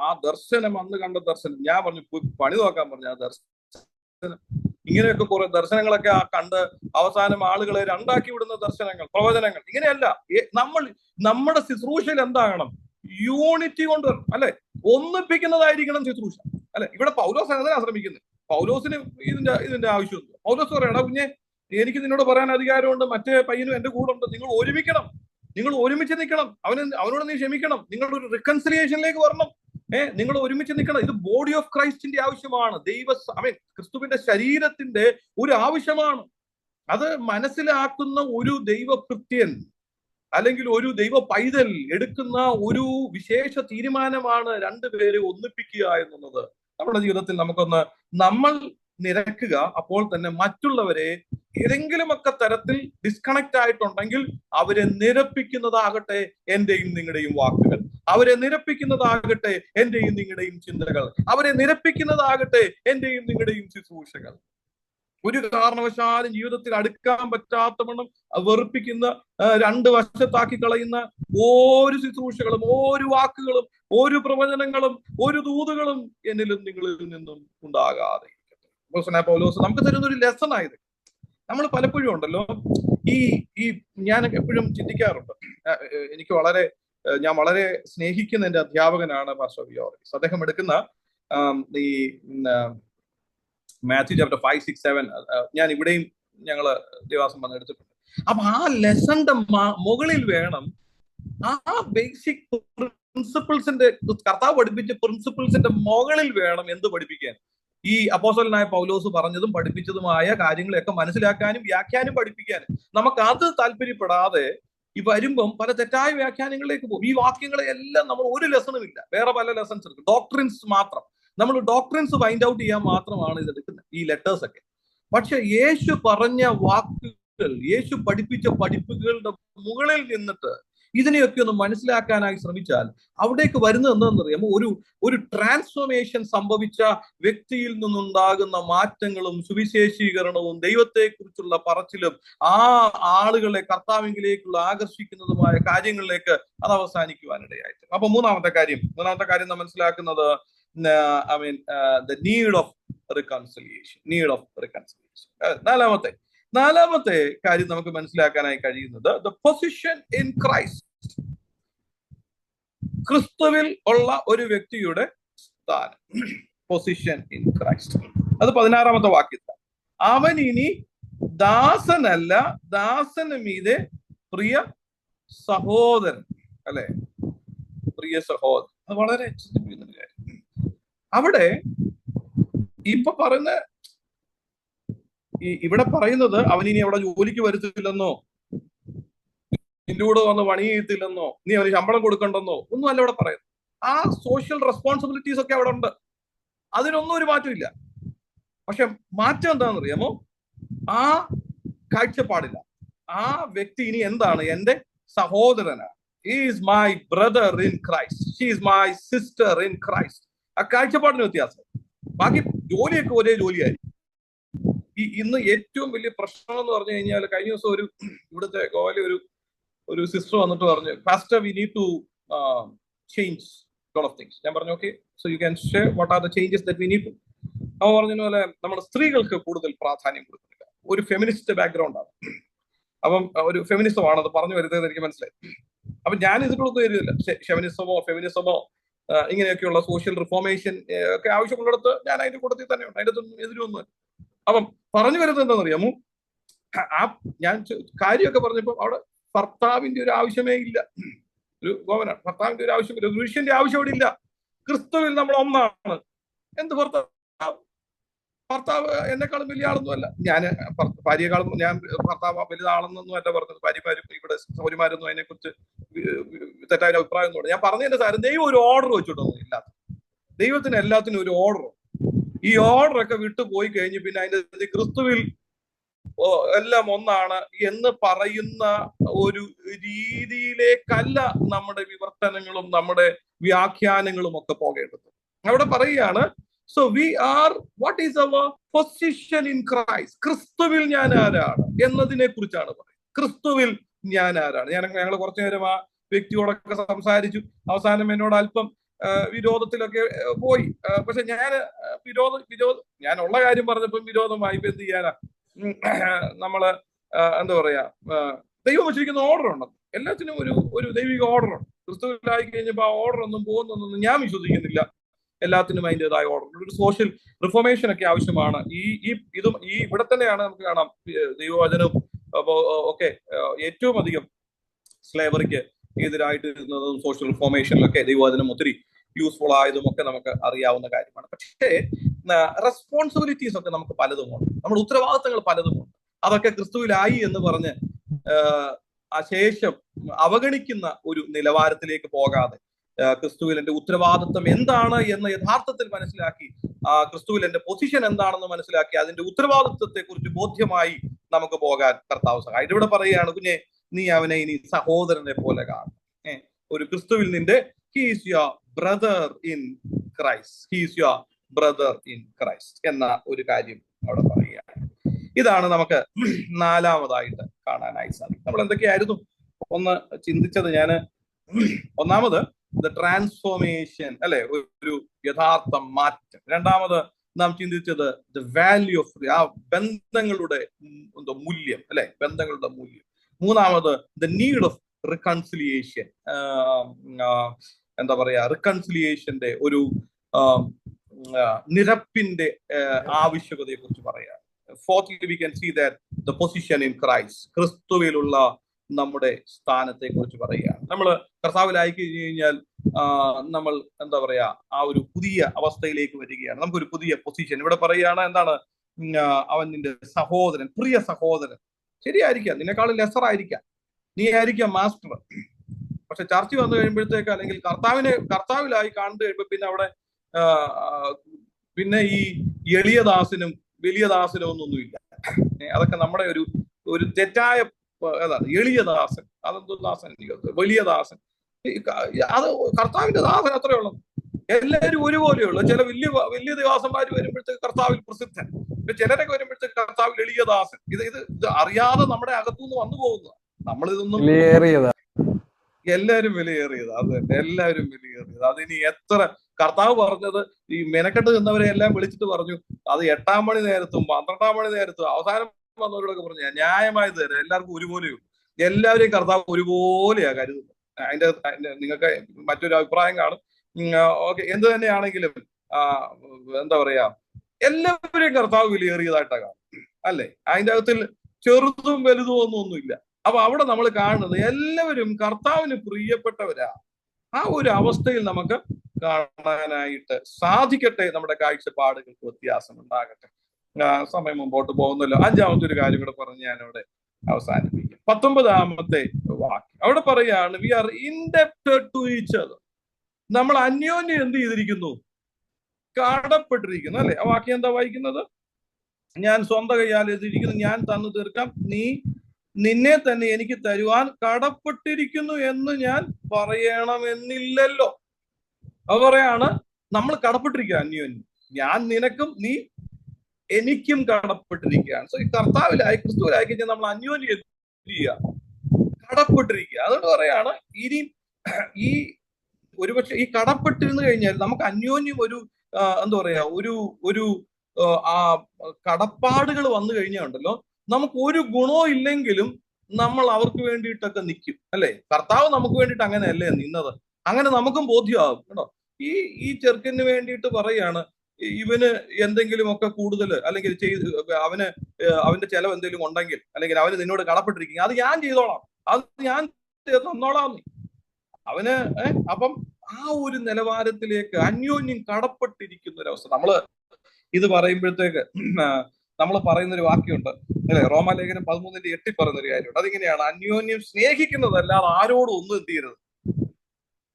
ആ ദർശനം, അന്ന് കണ്ട ദർശനം, ഞാൻ പറഞ്ഞു പണി നോക്കാൻ പറഞ്ഞു. ആ ദർശനം, ഇങ്ങനെയൊക്കെ കുറെ ദർശനങ്ങളൊക്കെ കണ്ട് അവസാനം ആളുകളെ രണ്ടാക്കി വിടുന്ന ദർശനങ്ങൾ, പ്രവചനങ്ങൾ, ഇങ്ങനെയല്ല. നമ്മുടെ ശുശ്രൂഷയിൽ എന്താകണം? യൂണിറ്റി കൊണ്ടുവരണം, അല്ലെ? ഒന്നിപ്പിക്കുന്നതായിരിക്കണം ശുശ്രൂഷ, അല്ലെ? ഇവിടെ പൗലോസ് അതിനാ ശ്രമിക്കുന്നത്. പൗലോസിന് ഇതിന്റെ ആവശ്യമൊന്നും. പൗലോസ് പറയണ, കുഞ്ഞെ, എനിക്ക് നിന്നോട് പറയാൻ അധികാരമുണ്ട്, മറ്റേ പയ്യനും എന്റെ കൂടെ ഉണ്ട്, നിങ്ങൾ ഒരുമിക്കണം, നിങ്ങൾ ഒരുമിച്ച് നിൽക്കണം, അവനോട് നീ ക്ഷമിക്കണം, നിങ്ങളൊരു റിക്കൺസിലിയേഷനിലേക്ക് വരണം, നിങ്ങൾ ഒരുമിച്ച് നിൽക്കണം. ഇത് ബോഡി ഓഫ് ക്രൈസ്റ്റിന്റെ ആവശ്യമാണ്, ക്രിസ്തുവിന്റെ ശരീരത്തിന്റെ ഒരു ആവശ്യമാണ്. അത് മനസ്സിലാക്കുന്ന ഒരു ദൈവകൃത്യൻ അല്ലെങ്കിൽ ഒരു ദൈവ പൈതൽ എടുക്കുന്ന ഒരു വിശേഷ തീരുമാനമാണ് രണ്ടുപേരെ ഒന്നിപ്പിക്കുക എന്നുള്ളത്. നമ്മുടെ ജീവിതത്തിൽ നമ്മൾ നിരക്കുക, അപ്പോൾ തന്നെ മറ്റുള്ളവരെ ഏതെങ്കിലുമൊക്കെ തരത്തിൽ ഡിസ്കണക്ട് ആയിട്ടുണ്ടെങ്കിൽ അവരെ നിരപ്പിക്കുന്നതാകട്ടെ എന്റെയും നിങ്ങളുടെയും വാക്കുകൾ, അവരെ നിരപ്പിക്കുന്നതാകട്ടെ എന്റെയും നിങ്ങളുടെയും ചിന്തകൾ, അവരെ നിരപ്പിക്കുന്നതാകട്ടെ എന്റെയും നിങ്ങളുടെയും ശുശ്രൂഷകൾ. ഒരു കാരണവശാലും ജീവിതത്തിൽ അടുക്കാൻ പറ്റാത്തവണ്ണം വെറുപ്പിക്കുന്ന, രണ്ട് വശത്താക്കി കളയുന്ന ഒരു ശുശ്രൂഷകളും ഒരു വാക്കുകളും ഒരു പ്രവചനങ്ങളും ഒരു ദൂതുകളും എന്നിലും നിങ്ങളിൽ നിന്നും ഉണ്ടാകാതെ പൗലോസ് നമുക്ക് തരുന്ന ഒരു ലെസൺ ആയത്. നമ്മൾ പലപ്പോഴും ഉണ്ടല്ലോ, ഞാൻ എപ്പോഴും ചിന്തിക്കാറുണ്ട്. ഞാൻ വളരെ സ്നേഹിക്കുന്ന എന്റെ അധ്യാപകനാണ് പാസ്റ്റർ വിയോറിസ്. അദ്ദേഹം എടുക്കുന്ന ഈ മാത്യു ചാപ്റ്റർ 5, 6, 7 ഞാൻ ഇവിടെയും ഞങ്ങള് ദേവാസം വന്ന് എടുത്തിട്ടുണ്ട്. അപ്പൊ ആ ലെസന്റെ മുകളിൽ വേണം ആ ബേസിക് പ്രിൻസിപ്പിൾസിന്റെ, കർത്താവ് പഠിപ്പിച്ച പ്രിൻസിപ്പിൾസിന്റെ മുകളിൽ വേണം എന്ത് പഠിപ്പിക്കാൻ? ഈ അപ്പോസ്തലനായ പൗലോസ് പറഞ്ഞതും പഠിപ്പിച്ചതുമായ കാര്യങ്ങളെയൊക്കെ മനസ്സിലാക്കാനും വ്യാഖ്യാനം പഠിപ്പിക്കാനും. നമുക്ക് അത് താല്പര്യപ്പെടാതെ ഈ വരുമ്പം പല തെറ്റായ വ്യാഖ്യാനങ്ങളിലേക്ക് പോകും. ഈ വാക്യങ്ങളെ എല്ലാം നമ്മൾ ഒരു ലെസണും ഇല്ല, വേറെ പല ലെസൺസ് എടുക്കും, ഡോക്ട്രിൻസ് മാത്രം. നമ്മൾ ഡോക്ട്രിൻസ് ഫൈൻഡ് ഔട്ട് ചെയ്യാൻ മാത്രമാണ് ഇത് എടുക്കുന്നത്, ഈ ലെറ്റേഴ്സ് ഒക്കെ. പക്ഷെ യേശു പറഞ്ഞ വാക്കുകൾ, യേശു പഠിപ്പിച്ച പഠിപ്പുകളുടെ മുകളിൽ നിന്നിട്ട് ഇതിനെയൊക്കെ ഒന്ന് മനസ്സിലാക്കാനായി ശ്രമിച്ചാൽ അവിടേക്ക് വരുന്നത് എന്താണെന്നറിയാമോ? ഒരു ട്രാൻസ്ഫോർമേഷൻ സംഭവിച്ച വ്യക്തിയിൽ നിന്നുണ്ടാകുന്ന മാറ്റങ്ങളും സുവിശേഷീകരണവും ദൈവത്തെക്കുറിച്ചുള്ള പറച്ചിലും ആ ആളുകളെ കർത്താവിങ്കിലേക്കുള്ള ആകർഷിക്കുന്നതുമായ കാര്യങ്ങളിലേക്ക് അത് അവസാനിക്കുവാനിടയായിട്ട്. അപ്പൊ മൂന്നാമത്തെ കാര്യം നാം മനസ്സിലാക്കുന്നത് the need of reconciliation. നാലാമത്തെ കാര്യം നമുക്ക് മനസ്സിലാക്കാനായി കഴിയുന്നത് the position in Christ. ക്രിസ്തുവിൽ ഉള്ള ഒരു വ്യക്തിയുടെ സ്ഥാനം, പൊസിഷൻ ഇൻ ക്രൈസ്റ്റ്. അത് 16-ാമത്തെ വാക്യത്തിൽ, അവൻ ഇനി ദാസനല്ല, ദാസന് മീതെ പ്രിയ സഹോദരൻ. അല്ലെ, പ്രിയ സഹോദരൻ. അത് വളരെ ചിന്തിപ്പിക്കുന്ന ഒരു കാര്യം. അവിടെ ഇപ്പൊ പറയുന്ന ഇവിടെ പറയുന്നത് അവൻ ഇനി അവിടെ ജോലിക്ക് വരുത്തില്ലെന്നോ, നിന്റെ കൂടെ വന്ന് പണി ചെയ്യത്തില്ലെന്നോ, നീ അവന് ശമ്പളം കൊടുക്കണ്ടെന്നോ ഒന്നും അല്ല ഇവിടെ പറയുന്നത്. ആ സോഷ്യൽ റെസ്പോൺസിബിലിറ്റീസ് ഒക്കെ അവിടെ ഉണ്ട്, അതിനൊന്നും ഒരു മാറ്റമില്ല. പക്ഷെ മാറ്റം എന്താണെന്ന് അറിയാമോ? ആ കാഴ്ചപ്പാടില്ല. ആ വ്യക്തി ഇനി എന്താണ്? എന്റെ സഹോദരനാണ്. He is my brother in Christ. She is my sister in Christ. ആ കാഴ്ചപ്പാടിന് വ്യത്യാസം. ബാക്കി ജോലിയൊക്കെ ഒരേ ജോലിയായിരിക്കും. ഇന്ന് ഏറ്റവും വലിയ പ്രശ്നം എന്ന് പറഞ്ഞു കഴിഞ്ഞാൽ, കഴിഞ്ഞ ദിവസം ഇവിടുത്തെ ഗോവയിലെ ഒരു സിസ്റ്റർ വന്നിട്ട് പറഞ്ഞു, pastor we need to change lot of things. ഞാൻ പറഞ്ഞു okay, so you can share what are the changes that we need to. അവ പറഞ്ഞതുപോലെ നമ്മുടെ സ്ത്രീകൾക്ക് കൂടുതൽ പ്രാധാന്യം കൊടുക്കുന്നില്ല. ഒരു ഫെമിനിസ്റ്റ് ബാക്ക്ഗ്രൗണ്ട് ആണ്, അപ്പം ഒരു ഫെമിനിസമാണ് അത് പറഞ്ഞു വരുന്നത് എനിക്ക് മനസ്സിലായി. അപ്പൊ ഞാൻ ഇതിനൊന്നും എഴുതില്ല. ഫെമിനിസമോ ഇങ്ങനെയൊക്കെയുള്ള സോഷ്യൽ റിഫോർമേഷൻ ഒക്കെ ആവശ്യമുള്ളിടത്ത് ഞാൻ അതിന്റെ കൂട്ടത്തിൽ തന്നെയുണ്ട്, അതിൻ്റെ എതിരൊന്നും. അപ്പം പറഞ്ഞു വരുന്നത് എന്താണെന്നറിയാമോ? ഞാൻ കാര്യമൊക്കെ പറഞ്ഞപ്പോൾ അവിടെ ഭർത്താവിന്റെ ഒരു ആവശ്യമേ ഇല്ല. ഒരു ഗോവനാണ്, ഭർത്താവിന്റെ ഒരു ആവശ്യമില്ല, ഒരു പുരുഷന്റെ ആവശ്യം അവിടെ ഇല്ല. ക്രിസ്തുവിൽ നമ്മൾ ഒന്നാണ്. എന്ത് ഭർത്താവ് എന്നെക്കാളും വലിയ ആളൊന്നും അല്ല. ഞാൻ ഭാര്യയെക്കാളും, ഞാൻ ഭർത്താവ് വലുതാളെന്നൊന്നും അല്ല പറഞ്ഞത്. ഭാര്യമാരും ഇവിടെ സൗര്യമാരൊന്നും അതിനെക്കുറിച്ച് തെറ്റായ അഭിപ്രായം ഒന്നും. ഞാൻ പറഞ്ഞതിന്റെ സാരം, ദൈവം ഒരു ഓർഡർ വെച്ചിട്ടൊന്നും ഇല്ലാത്ത, ദൈവത്തിന് എല്ലാത്തിനും ഒരു ഓർഡർ. ഈ ഓർഡറൊക്കെ വിട്ടു പോയി കഴിഞ്ഞ് പിന്നെ അതിന്റെ ക്രിസ്തുവിൽ എല്ലാം ഒന്നാണ് എന്ന് പറയുന്ന ഒരു രീതിയിലേക്കല്ല നമ്മുടെ വിവർത്തനങ്ങളും നമ്മുടെ വ്യാഖ്യാനങ്ങളും ഒക്കെ പോകേണ്ടത്. അവിടെ പറയുകയാണ്, so we are, what is our position in Christ. ക്രിസ്തുവിൽ ഞാൻ ആരാണ് എന്നതിനെ കുറിച്ചാണ് പറയുന്നത്. ക്രിസ്തുവിൽ ഞാൻ ആരാണ്. ഞങ്ങൾ കുറച്ചു നേരം ആ വ്യക്തിയോടൊക്കെ സംസാരിച്ചു. അവസാനം എന്നോട് അല്പം വിരോധത്തിലൊക്കെ പോയി. പക്ഷെ ഞാൻ ഉള്ള കാര്യം പറഞ്ഞപ്പോൾ വിരോധമായി. ഇപ്പൊ എന്ത് ചെയ്യാനാ? നമ്മള് എന്താ പറയാ, ദൈവം വെച്ചിരിക്കുന്ന ഓർഡർ ഉണ്ട്. എല്ലാത്തിനും ഒരു ദൈവിക ഓർഡർ ഉണ്ട്. ക്രിസ്തുവിലായി കഴിഞ്ഞപ്പോ ആ ഓർഡർ ഒന്നും പോകുന്നൊന്നും ഞാൻ വിശ്വസിക്കുന്നില്ല. എല്ലാത്തിനും അതിൻ്റെതായ ഓർഡർ. ഒരു സോഷ്യൽ റിഫോർമേഷൻ ഒക്കെ ആവശ്യമാണ്. ഇവിടെ തന്നെയാണ് നമുക്ക് കാണാം ദൈവവചനവും ഒക്കെ ഏറ്റവും അധികം സ്ലേവറിക്ക് എതിരായിട്ട് ഇരുന്നതും സോഷ്യൽ റിഫോർമേഷനിലൊക്കെ ദൈവവചനം ഒത്തിരി യൂസ്ഫുൾ ആയതും ഒക്കെ നമുക്ക് അറിയാവുന്ന കാര്യമാണ്. പക്ഷേ റെസ്പോൺസിബിലിറ്റീസ് ഒക്കെ നമുക്ക് പലതുമുണ്ട്, നമ്മുടെ ഉത്തരവാദിത്തങ്ങൾ പലതുമുണ്ട്. അതൊക്കെ ക്രിസ്തുവിലായി എന്ന് പറഞ്ഞ് ശേഷം അവഗണിക്കുന്ന ഒരു നിലവാരത്തിലേക്ക് പോകാതെ ക്രിസ്തുവിൽ എന്റെ ഉത്തരവാദിത്വം എന്താണ് എന്ന് യഥാർത്ഥത്തിൽ മനസ്സിലാക്കി, ക്രിസ്തുവിൽ എന്റെ പൊസിഷൻ എന്താണെന്ന് മനസ്സിലാക്കി അതിന്റെ ഉത്തരവാദിത്വത്തെ കുറിച്ച് ബോധ്യമായി നമുക്ക് പോകാൻ കർത്താവ് സഹായിക്കും. ഇവിടെ പറയുകയാണ്, കുഞ്ഞെ നീ അവനെ ഇനി സഹോദരനെ പോലെ കാണും. ഒരു ക്രിസ്തുവിൽ നിന്റെ he is your brother in Christ, he is your brother in Christ എന്ന ഒരു കാര്യം അവിടെ പറയുകയാണ്. ഇതാണ് നമുക്ക് നാലാമതായിട്ട് കാണാനായി സാധിക്കും. നമ്മൾ എന്തൊക്കെയായിരുന്നു ഒന്ന് ചിന്തിച്ചത്? ഒന്നാമത് ദ ട്രാൻസ്ഫോർമേഷൻ, അല്ലെ, ഒരു യഥാർത്ഥ മാറ്റം. രണ്ടാമത് നാം ചിന്തിച്ചത് ദ വാല്യൂ ഓഫ് ആ ബന്ധങ്ങളുടെ മൂല്യം, അല്ലെ, ബന്ധങ്ങളുടെ മൂല്യം. മൂന്നാമത് ദ നീഡ് ഓഫ് റിക്കൺസിലിയേഷൻ, എന്താ പറയാ, റിക്കൺസിലിയേഷന്റെ ഒരു നിരപ്പിന്റെ ആവശ്യകതയെ കുറിച്ച് പറയാം. Fourthly, we can see that the position in Christ, ക്രിസ്തുവിലുള്ള നമ്മുടെ സ്ഥാനത്തെ കുറിച്ച് പറയുകയാണ്. നമ്മൾ കർത്താവിലായി കഴിഞ്ഞാൽ നമ്മൾ എന്താ പറയാ, ആ ഒരു പുതിയ അവസ്ഥയിലേക്ക് വരികയാണ്. നമുക്കൊരു പുതിയ പൊസിഷൻ ഇവിടെ പറയുകയാണ്. എന്താണ്? അവൻ നിന്റെ സഹോദരൻ, പ്രിയ സഹോദരൻ. ശരിയായിരിക്കാം, നിന്നെക്കാളും ലെസർ ആയിരിക്കാം, നീ ആയിരിക്കാം മാസ്റ്റർ. പക്ഷെ ചർച്ച വന്നു കഴിയുമ്പോഴത്തേക്ക്, അല്ലെങ്കിൽ കർത്താവിലായി കാണുന്നു കഴിയുമ്പോൾ പിന്നെ അവിടെ ആ, ആ, പിന്നെ ഈ എളിയദാസനും വലിയ ദാസനും ഒന്നൊന്നുമില്ല. അതൊക്കെ നമ്മുടെ ഒരു തെറ്റായ ഏതാണ് എളിയദാസൻ, അതെന്തോ ദാസൻ, വലിയ ദാസൻ. അത് കർത്താവിന്റെ ദാസൻ അത്രേ ഉള്ളൂ. എല്ലാവരും ഒരുപോലെയുള്ളൂ. ചില വലിയ വലിയ ദാസന്മാർ വരുമ്പോഴത്തേക്ക് കർത്താവിൽ പ്രസിദ്ധൻ, ചിലരൊക്കെ വരുമ്പോഴത്തേക്ക് കർത്താവിൽ എളിയദാസൻ. ഇത് അറിയാതെ നമ്മുടെ അകത്തുനിന്ന് വന്നു പോകുന്നതാണ്. നമ്മളിതൊന്നും എല്ലാവരും വിലയേറിയത് അത് തന്നെ, എല്ലാവരും വിലയേറിയത്. അതിനി എത്ര കർത്താവ് പറഞ്ഞത്, ഈ മെനക്കെട്ട് നിന്നവരെ എല്ലാം വിളിച്ചിട്ട് പറഞ്ഞു, അത് 8-ാം മണി നേരത്തും 12-ാം മണി നേരത്തും അവസാനം വന്നവരോടൊക്കെ പറഞ്ഞു, ന്യായമായത് തരാം, എല്ലാവർക്കും ഒരുപോലെയുള്ളൂ. എല്ലാവരെയും കർത്താവ് ഒരുപോലെയാ കരുതുന്നത്. അതിന്റെ നിങ്ങൾക്ക് മറ്റൊരു അഭിപ്രായം കാണും. ഓക്കെ, എന്ത് തന്നെയാണെങ്കിലും എന്താ പറയാ, എല്ലാവരെയും കർത്താവ് വിലയേറിയതായിട്ടാണ് കാണും, അല്ലേ? അതിന്റെ അകത്തിൽ ചെറുതും വലുതും ഒന്നുമില്ല. അപ്പൊ അവിടെ നമ്മൾ കാണുന്നത് എല്ലാവരും കർത്താവിന് പ്രിയപ്പെട്ടവരാ. ആ ഒരു അവസ്ഥയിൽ നമുക്ക് കാണാനായിട്ട് സാധിക്കട്ടെ. നമ്മുടെ കാഴ്ചപ്പാടുകൾക്ക് വ്യത്യാസം ഉണ്ടാകട്ടെ. സമയം മുമ്പോട്ട് പോകുന്നല്ലോ. 5-ാമത്തെ ഒരു കാര്യം കൂടെ പറഞ്ഞ് ഞാനവിടെ അവസാനിപ്പിക്കും. 19-ാമത്തെ വാക്യം അവിടെ പറയാണ്, we are indebted to each other. നമ്മൾ അന്യോന്യം എന്ത് ചെയ്തിരിക്കുന്നു? കടപ്പെട്ടിരിക്കുന്നു, അല്ലെ? ആ വാക്യം എന്താ വായിക്കുന്നത്? ഞാൻ സ്വന്തം കൈയാൽ എഴുതിയിരിക്കുന്നു, ഞാൻ തന്നു തീർക്കാം, നീ നിന്നെ തന്നെ എനിക്ക് തരുവാൻ കടപ്പെട്ടിരിക്കുന്നു എന്ന് ഞാൻ പറയണമെന്നില്ലല്ലോ. അത് പറയാണ്, നമ്മൾ കടപ്പെട്ടിരിക്കുക അന്യോന്യം. ഞാൻ നിനക്കും നീ എനിക്കും കടപ്പെട്ടിരിക്കുകയാണ്. സോ ഈ കർത്താവിലായി ക്രിസ്തുവിലായി കഴിഞ്ഞാൽ നമ്മൾ അന്യോന്യം ചെയ്യുക, കടപ്പെട്ടിരിക്കുക. അതുകൊണ്ട് പറയാണ്, ഇനി ഈ ഒരുപക്ഷെ ഈ കടപ്പെട്ടിരുന്നു കഴിഞ്ഞാൽ നമുക്ക് അന്യോന്യം ഒരു എന്താ പറയാ, ഒരു ആ കടപ്പാടുകൾ വന്നു കഴിഞ്ഞാൽ ഉണ്ടല്ലോ, നമുക്ക് ഒരു ഗുണവും ഇല്ലെങ്കിലും നമ്മൾ അവർക്ക് വേണ്ടിയിട്ടൊക്കെ നിൽക്കും, അല്ലെ? കർത്താവ് നമുക്ക് വേണ്ടിയിട്ട് അങ്ങനെയല്ലേ നിന്നത്? അങ്ങനെ നമുക്കും ബോധ്യമാകും കേട്ടോ. ഈ ചെറുക്കന് വേണ്ടിയിട്ട് പറയാണ്, ഇവന് എന്തെങ്കിലുമൊക്കെ കൂടുതൽ അല്ലെങ്കിൽ അവന്റെ ചെലവ് എന്തെങ്കിലും ഉണ്ടെങ്കിൽ, അല്ലെങ്കിൽ അവന് നിന്നോട് കടപ്പെട്ടിരിക്കുക, അത് ഞാൻ ചെയ്തോളാം, അത് ഞാൻ തന്നോളാം. അവന് അപ്പം ആ ഒരു നിലവാരത്തിലേക്ക് അന്യോന്യം കടപ്പെട്ടിരിക്കുന്ന ഒരവസ്ഥ. നമ്മള് ഇത് പറയുമ്പോഴത്തേക്ക് നമ്മൾ പറയുന്നൊരു വാക്യമുണ്ട്, അല്ലെ? റോമാലേഖനം 13:8 പറയുന്നൊരു കാര്യമുണ്ട്. അതിങ്ങനെയാണ്, അന്യോന്യം സ്നേഹിക്കുന്നതല്ലാതെ ആരോടും ഒന്നും എന്ത് ചെയ്യരുത്,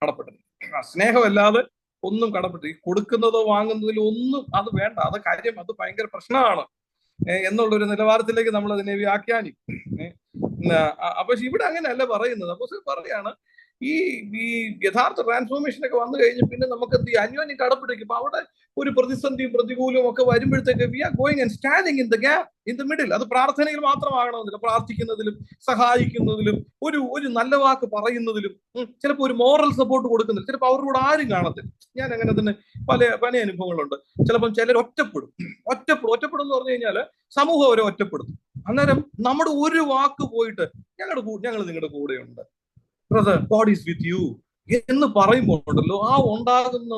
കടപ്പെട്ടത്. സ്നേഹമല്ലാതെ ഒന്നും കടപ്പെട്ട് കൊടുക്കുന്നതോ വാങ്ങുന്നതിലോ ഒന്നും അത് വേണ്ട, അത് കാര്യം, അത് ഭയങ്കര പ്രശ്നമാണ് എന്നുള്ളൊരു നിലവാരത്തിലേക്ക് നമ്മൾ അതിനെ വ്യാഖ്യാനിക്കും. അപ്പൊ ഇവിടെ അങ്ങനെയല്ല പറയുന്നത്. അപ്പൊ പറയാണ്, ഈ യഥാർത്ഥ ട്രാൻസ്ഫോർമേഷൻ ഒക്കെ വന്നു കഴിഞ്ഞ് പിന്നെ നമുക്ക് എന്ത് ചെയ്യും? അന്യോന്യം കടപ്പെട്ടിരിക്കും. അപ്പൊ അവിടെ ഒരു പ്രതിസന്ധിയും പ്രതികൂലവും ഒക്കെ വരുമ്പോഴത്തേക്ക് we are going and standing in the gap, in the middle. അത് പ്രാർത്ഥനയിൽ മാത്രമാകണമെന്നില്ല, പ്രാർത്ഥിക്കുന്നതിലും സഹായിക്കുന്നതിലും ഒരു നല്ല വാക്ക് പറയുന്നതിലും ചിലപ്പോൾ ഒരു മോറൽ സപ്പോർട്ട് കൊടുക്കുന്നില്ല. ചിലപ്പോൾ അവരുടെ കൂടെ ആരും കാണത്തില്ല. ഞാൻ അങ്ങനെ തന്നെ പല അനുഭവങ്ങളുണ്ട്. ചിലപ്പം ചിലർ ഒറ്റപ്പെടും എന്ന് പറഞ്ഞു കഴിഞ്ഞാൽ സമൂഹം അവരെ ഒറ്റപ്പെടുത്തും. അന്നേരം നമ്മുടെ ഒരു വാക്ക് പോയിട്ട് ഞങ്ങൾ നിങ്ങളുടെ കൂടെയുണ്ട്, brother, God is with you എന്ന് പറയുമ്പോൾ ഉണ്ടല്ലോ, ആ ഉണ്ടാകുന്ന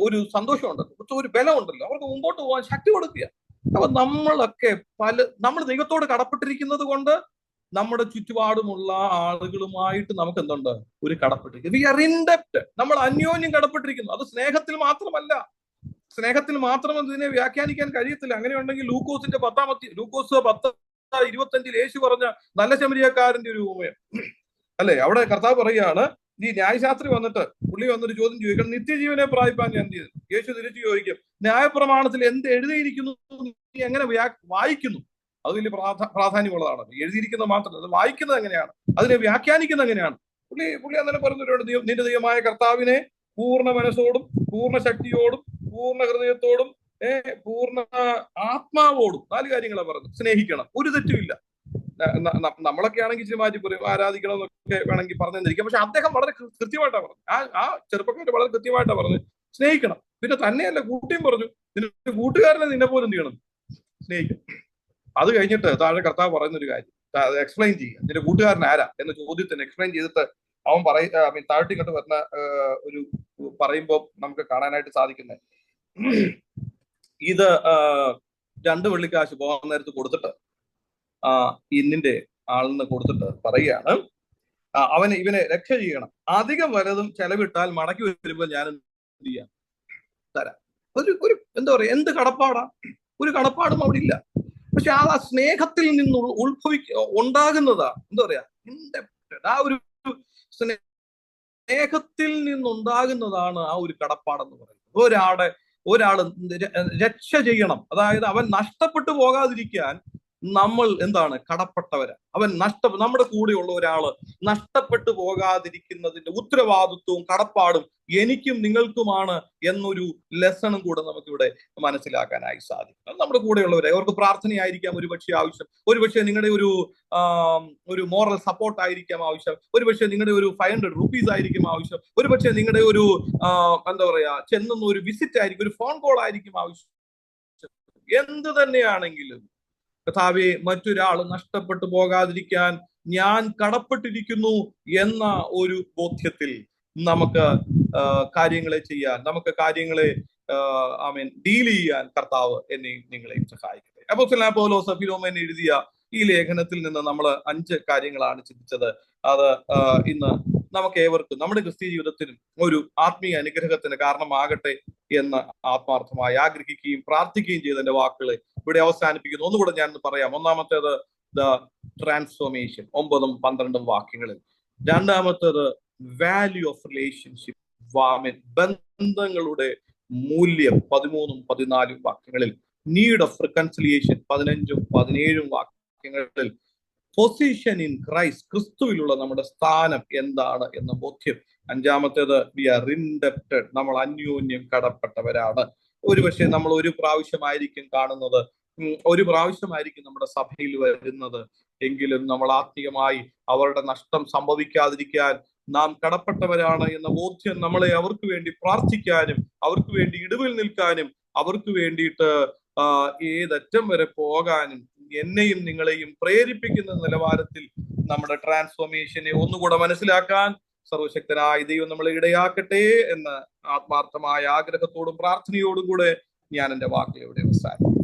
ഒരു സന്തോഷമുണ്ടല്ലോ, ഒരു ബലമുണ്ടല്ലോ, അവർക്ക് മുമ്പോട്ട് പോകാൻ ശക്തി കൊടുക്കുക. അപ്പൊ നമ്മൾ ദൈവത്തോട് കടപ്പെട്ടിരിക്കുന്നത് കൊണ്ട് നമ്മുടെ ചുറ്റുപാടുമുള്ള ആളുകളുമായിട്ട് നമുക്ക് എന്തുണ്ട്? ഒരു കടപ്പെട്ടിരിക്കുന്നു. We are indebted. നമ്മൾ അന്യോന്യം കടപ്പെട്ടിരിക്കുന്നു. അത് സ്നേഹത്തിൽ മാത്രമല്ല. സ്നേഹത്തിൽ മാത്രം ഇതിനെ വ്യാഖ്യാനിക്കാൻ കഴിയത്തില്ല. അങ്ങനെയുണ്ടെങ്കിൽ ലൂക്കോസ് 10:25 യേശു പറഞ്ഞ നല്ല ശമരിയക്കാരന്റെ ഒരു ഉപമയം, അല്ലെ? അവിടെ കർത്താവ് പറയുകയാണ്, ഈ ന്യായശാസ്ത്രി വന്നിട്ട് പുള്ളി വന്നൊരു ചോദ്യം ചോദിക്കണം, നിത്യജീവനെ പ്രാപിപ്പാൻ ഞാൻ എന്ത് ചെയ്തു? യേശു തിരിച്ചു ചോദിക്കും, ന്യായപ്രമാണത്തിൽ എന്ത് എഴുതിയിരിക്കുന്നു നീ എങ്ങനെ വായിക്കുന്നു? അത് വലിയ പ്രാധാന്യമുള്ളതാണ്. എഴുതിയിരിക്കുന്നത് മാത്രമല്ല, അത് വായിക്കുന്നത് എങ്ങനെയാണ്, അതിനെ വ്യാഖ്യാനിക്കുന്നത് എങ്ങനെയാണ്? പുള്ളി അന്നേരം പറഞ്ഞിട്ടുണ്ട്, നിന്റെ ദൈവമായ കർത്താവിനെ പൂർണ്ണ മനസ്സോടും പൂർണ്ണ ശക്തിയോടും പൂർണ്ണ ഹൃദയത്തോടും പൂർണ്ണ ആത്മാവോടും 4 കാര്യങ്ങളാണ് പറഞ്ഞത്. സ്നേഹിക്കണം, ഒരു തെറ്റുമില്ല. നമ്മളൊക്കെ ആണെങ്കിൽ ഇച്ചിരി മാറ്റി പറയും, ആരാധിക്കണം എന്നൊക്കെ വേണമെങ്കിൽ പറഞ്ഞു തന്നിരിക്കാം. പക്ഷെ അദ്ദേഹം വളരെ കൃത്യമായിട്ടാണ് പറഞ്ഞു. ആ ചെറുപ്പക്കാർ വളരെ കൃത്യമായിട്ടാണ് പറഞ്ഞു, സ്നേഹിക്കണം. പിന്നെ തന്നെയല്ല, കൂട്ടിയും പറഞ്ഞു, നിന്റെ കൂട്ടുകാരനെ നിന്നെ പോലും എന്ത് ചെയ്യണം? സ്നേഹിക്കണം. അത് കഴിഞ്ഞിട്ട് താഴെ കർത്താവ് പറയുന്ന ഒരു കാര്യം, അത് എക്സ്പ്ലെയിൻ ചെയ്യുക. നിന്റെ കൂട്ടുകാരൻ ആരാ എന്ന ചോദ്യത്തിന് എക്സ്പ്ലെയിൻ ചെയ്തിട്ട് അവൻ താഴ്ത്തി കണ്ട് വരുന്ന ഒരു പറയുമ്പോൾ നമുക്ക് കാണാനായിട്ട് സാധിക്കുന്നത്, ഇത് 2 വെള്ളിക്കാശ് പോകാൻ നേരത്ത് കൊടുത്തിട്ട് ഇന്നിന്റെ ആളിന് കൊടുത്തിട്ട് പറയുകയാണ്, ഇവനെ രക്ഷ ചെയ്യണം, അധികം വലതും ചെലവിട്ടാൽ മടക്കി വരുമ്പോൾ ഞാൻ എന്ത് ചെയ്യാം? തരാം. ഒരു എന്താ പറയാ, എന്ത് കടപ്പാടാ? ഒരു കടപ്പാടും അവിടെ ഇല്ല. പക്ഷെ ആ സ്നേഹത്തിൽ നിന്ന് ഉണ്ടാകുന്നതാ എന്താ പറയാ, ആ ഒരു സ്നേഹത്തിൽ നിന്നുണ്ടാകുന്നതാണ് ആ ഒരു കടപ്പാടെന്ന് പറയുന്നത്. ഒരാള് രക്ഷ ചെയ്യണം, അതായത് അവൻ നഷ്ടപ്പെട്ടു പോകാതിരിക്കാൻ നമ്മൾ എന്താണ് കടപ്പെട്ടവരാണ്. നമ്മുടെ കൂടെയുള്ള ഒരാള് നഷ്ടപ്പെട്ടു പോകാതിരിക്കുന്നതിന്റെ ഉത്തരവാദിത്വവും കടപ്പാടും എനിക്കും നിങ്ങൾക്കുമാണ് എന്നൊരു ലെസണും കൂടെ നമുക്കിവിടെ മനസ്സിലാക്കാനായി സാധിക്കും. അത് നമ്മുടെ കൂടെയുള്ളവരെ അവർക്ക് പ്രാർത്ഥനയായിരിക്കാം ഒരുപക്ഷെ ആവശ്യം, ഒരുപക്ഷെ നിങ്ങളുടെ ഒരു മോറൽ സപ്പോർട്ട് ആയിരിക്കാം ആവശ്യം, ഒരുപക്ഷെ നിങ്ങളുടെ ഒരു 500 rupees ആയിരിക്കും ആവശ്യം, ഒരുപക്ഷെ നിങ്ങളുടെ ഒരു എന്താ പറയാ ചെന്നൊന്ന് ഒരു വിസിറ്റ് ആയിരിക്കും, ഒരു ഫോൺ കോൾ ആയിരിക്കും ആവശ്യം. എന്ത് തന്നെയാണെങ്കിലും കർത്താവെ, മറ്റൊരാൾ നഷ്ടപ്പെട്ടു പോകാതിരിക്കാൻ ഞാൻ കടപ്പെട്ടിരിക്കുന്നു എന്ന ഒരു ബോധ്യത്തിൽ നമുക്ക് കാര്യങ്ങളെ ചെയ്യാൻ, നമുക്ക് കാര്യങ്ങളെ ഡീൽ ചെയ്യാൻ കർത്താവ് എന്നെയും നിങ്ങളെയും സഹായിക്കട്ടെ. അപ്പോസ്തലനായ പൗലോസ് ഫിലോമോന് എഴുതിയ ഈ ലേഖനത്തിൽ നിന്ന് നമ്മൾ 5 കാര്യങ്ങളാണ് ചിന്തിച്ചത്. അത് ഇന്ന് നമുക്ക് ഏവർക്കും നമ്മുടെ ക്രിസ്തീയ ജീവിതത്തിനും ഒരു ആത്മീയ അനുഗ്രഹത്തിന് കാരണമാകട്ടെ എന്ന് ആത്മാർത്ഥമായി ആഗ്രഹിക്കുകയും പ്രാർത്ഥിക്കുകയും ചെയ്തതിന്റെ വാക്കുകളെ ഇവിടെ അവസാനിപ്പിക്കുന്നു. ഒന്നുകൂടെ ഞാൻ പറയാം. ഒന്നാമത്തേത് ദ ട്രാൻസ്ഫോർമേഷൻ, 9ഉം 12ഉം വാക്യങ്ങളിൽ. രണ്ടാമത്തേത് വാല്യൂ ഓഫ് റിലേഷൻഷിപ്പ്, ബന്ധങ്ങളുടെ മൂല്യം, 13ഉം 14ഉം വാക്യങ്ങളിൽ. നീഡ് ഓഫ് റിക്കൺസിലിയേഷൻ, 15ഉം 17ഉം വാക്യങ്ങളിൽ. പൊസിഷൻ ഇൻ ക്രൈസ്റ്റ്, ക്രിസ്തുവിലുള്ള നമ്മുടെ സ്ഥാനം എന്താണ് എന്ന ബോധ്യം. അഞ്ചാമത്തേത് വി ആർ ഇൻഡെപ്റ്റഡ്, നമ്മൾ അന്യോന്യം കടപ്പെട്ടവരാണ്. ഒരുപക്ഷെ നമ്മൾ ഒരു പ്രാവശ്യമായിരിക്കും കാണുന്നത്, ഒരു പ്രാവശ്യമായിരിക്കും നമ്മുടെ സഭയിൽ വരുന്നത്, എങ്കിലും നമ്മൾ ആത്മീയമായി അവരുടെ നഷ്ടം സംഭവിക്കാതിരിക്കാൻ നാം കടപ്പെട്ടവരാണ് എന്ന ബോധ്യം നമ്മളെ അവർക്ക് വേണ്ടി പ്രാർത്ഥിക്കാനും അവർക്ക് വേണ്ടി ഇടിവിൽ നിൽക്കാനും അവർക്ക് വേണ്ടിയിട്ട് ഏതറ്റം വരെ പോകാനും എന്നെയും നിങ്ങളെയും പ്രേരിപ്പിക്കുന്ന നിലവാരത്തിൽ നമ്മുടെ ട്രാൻസ്ഫോർമേഷനെ ഒന്നുകൂടെ മനസ്സിലാക്കാൻ സർവശക്തനായ ദൈവം നമ്മളെ ഇടയാക്കട്ടെ എന്ന ആത്മാർത്ഥമായ ആഗ്രഹത്തോടും പ്രാർത്ഥനയോടും കൂടെ ഞാൻ എൻ്റെ വാക്കുകൾ ഇവിടെ അവസാനിപ്പിക്കും.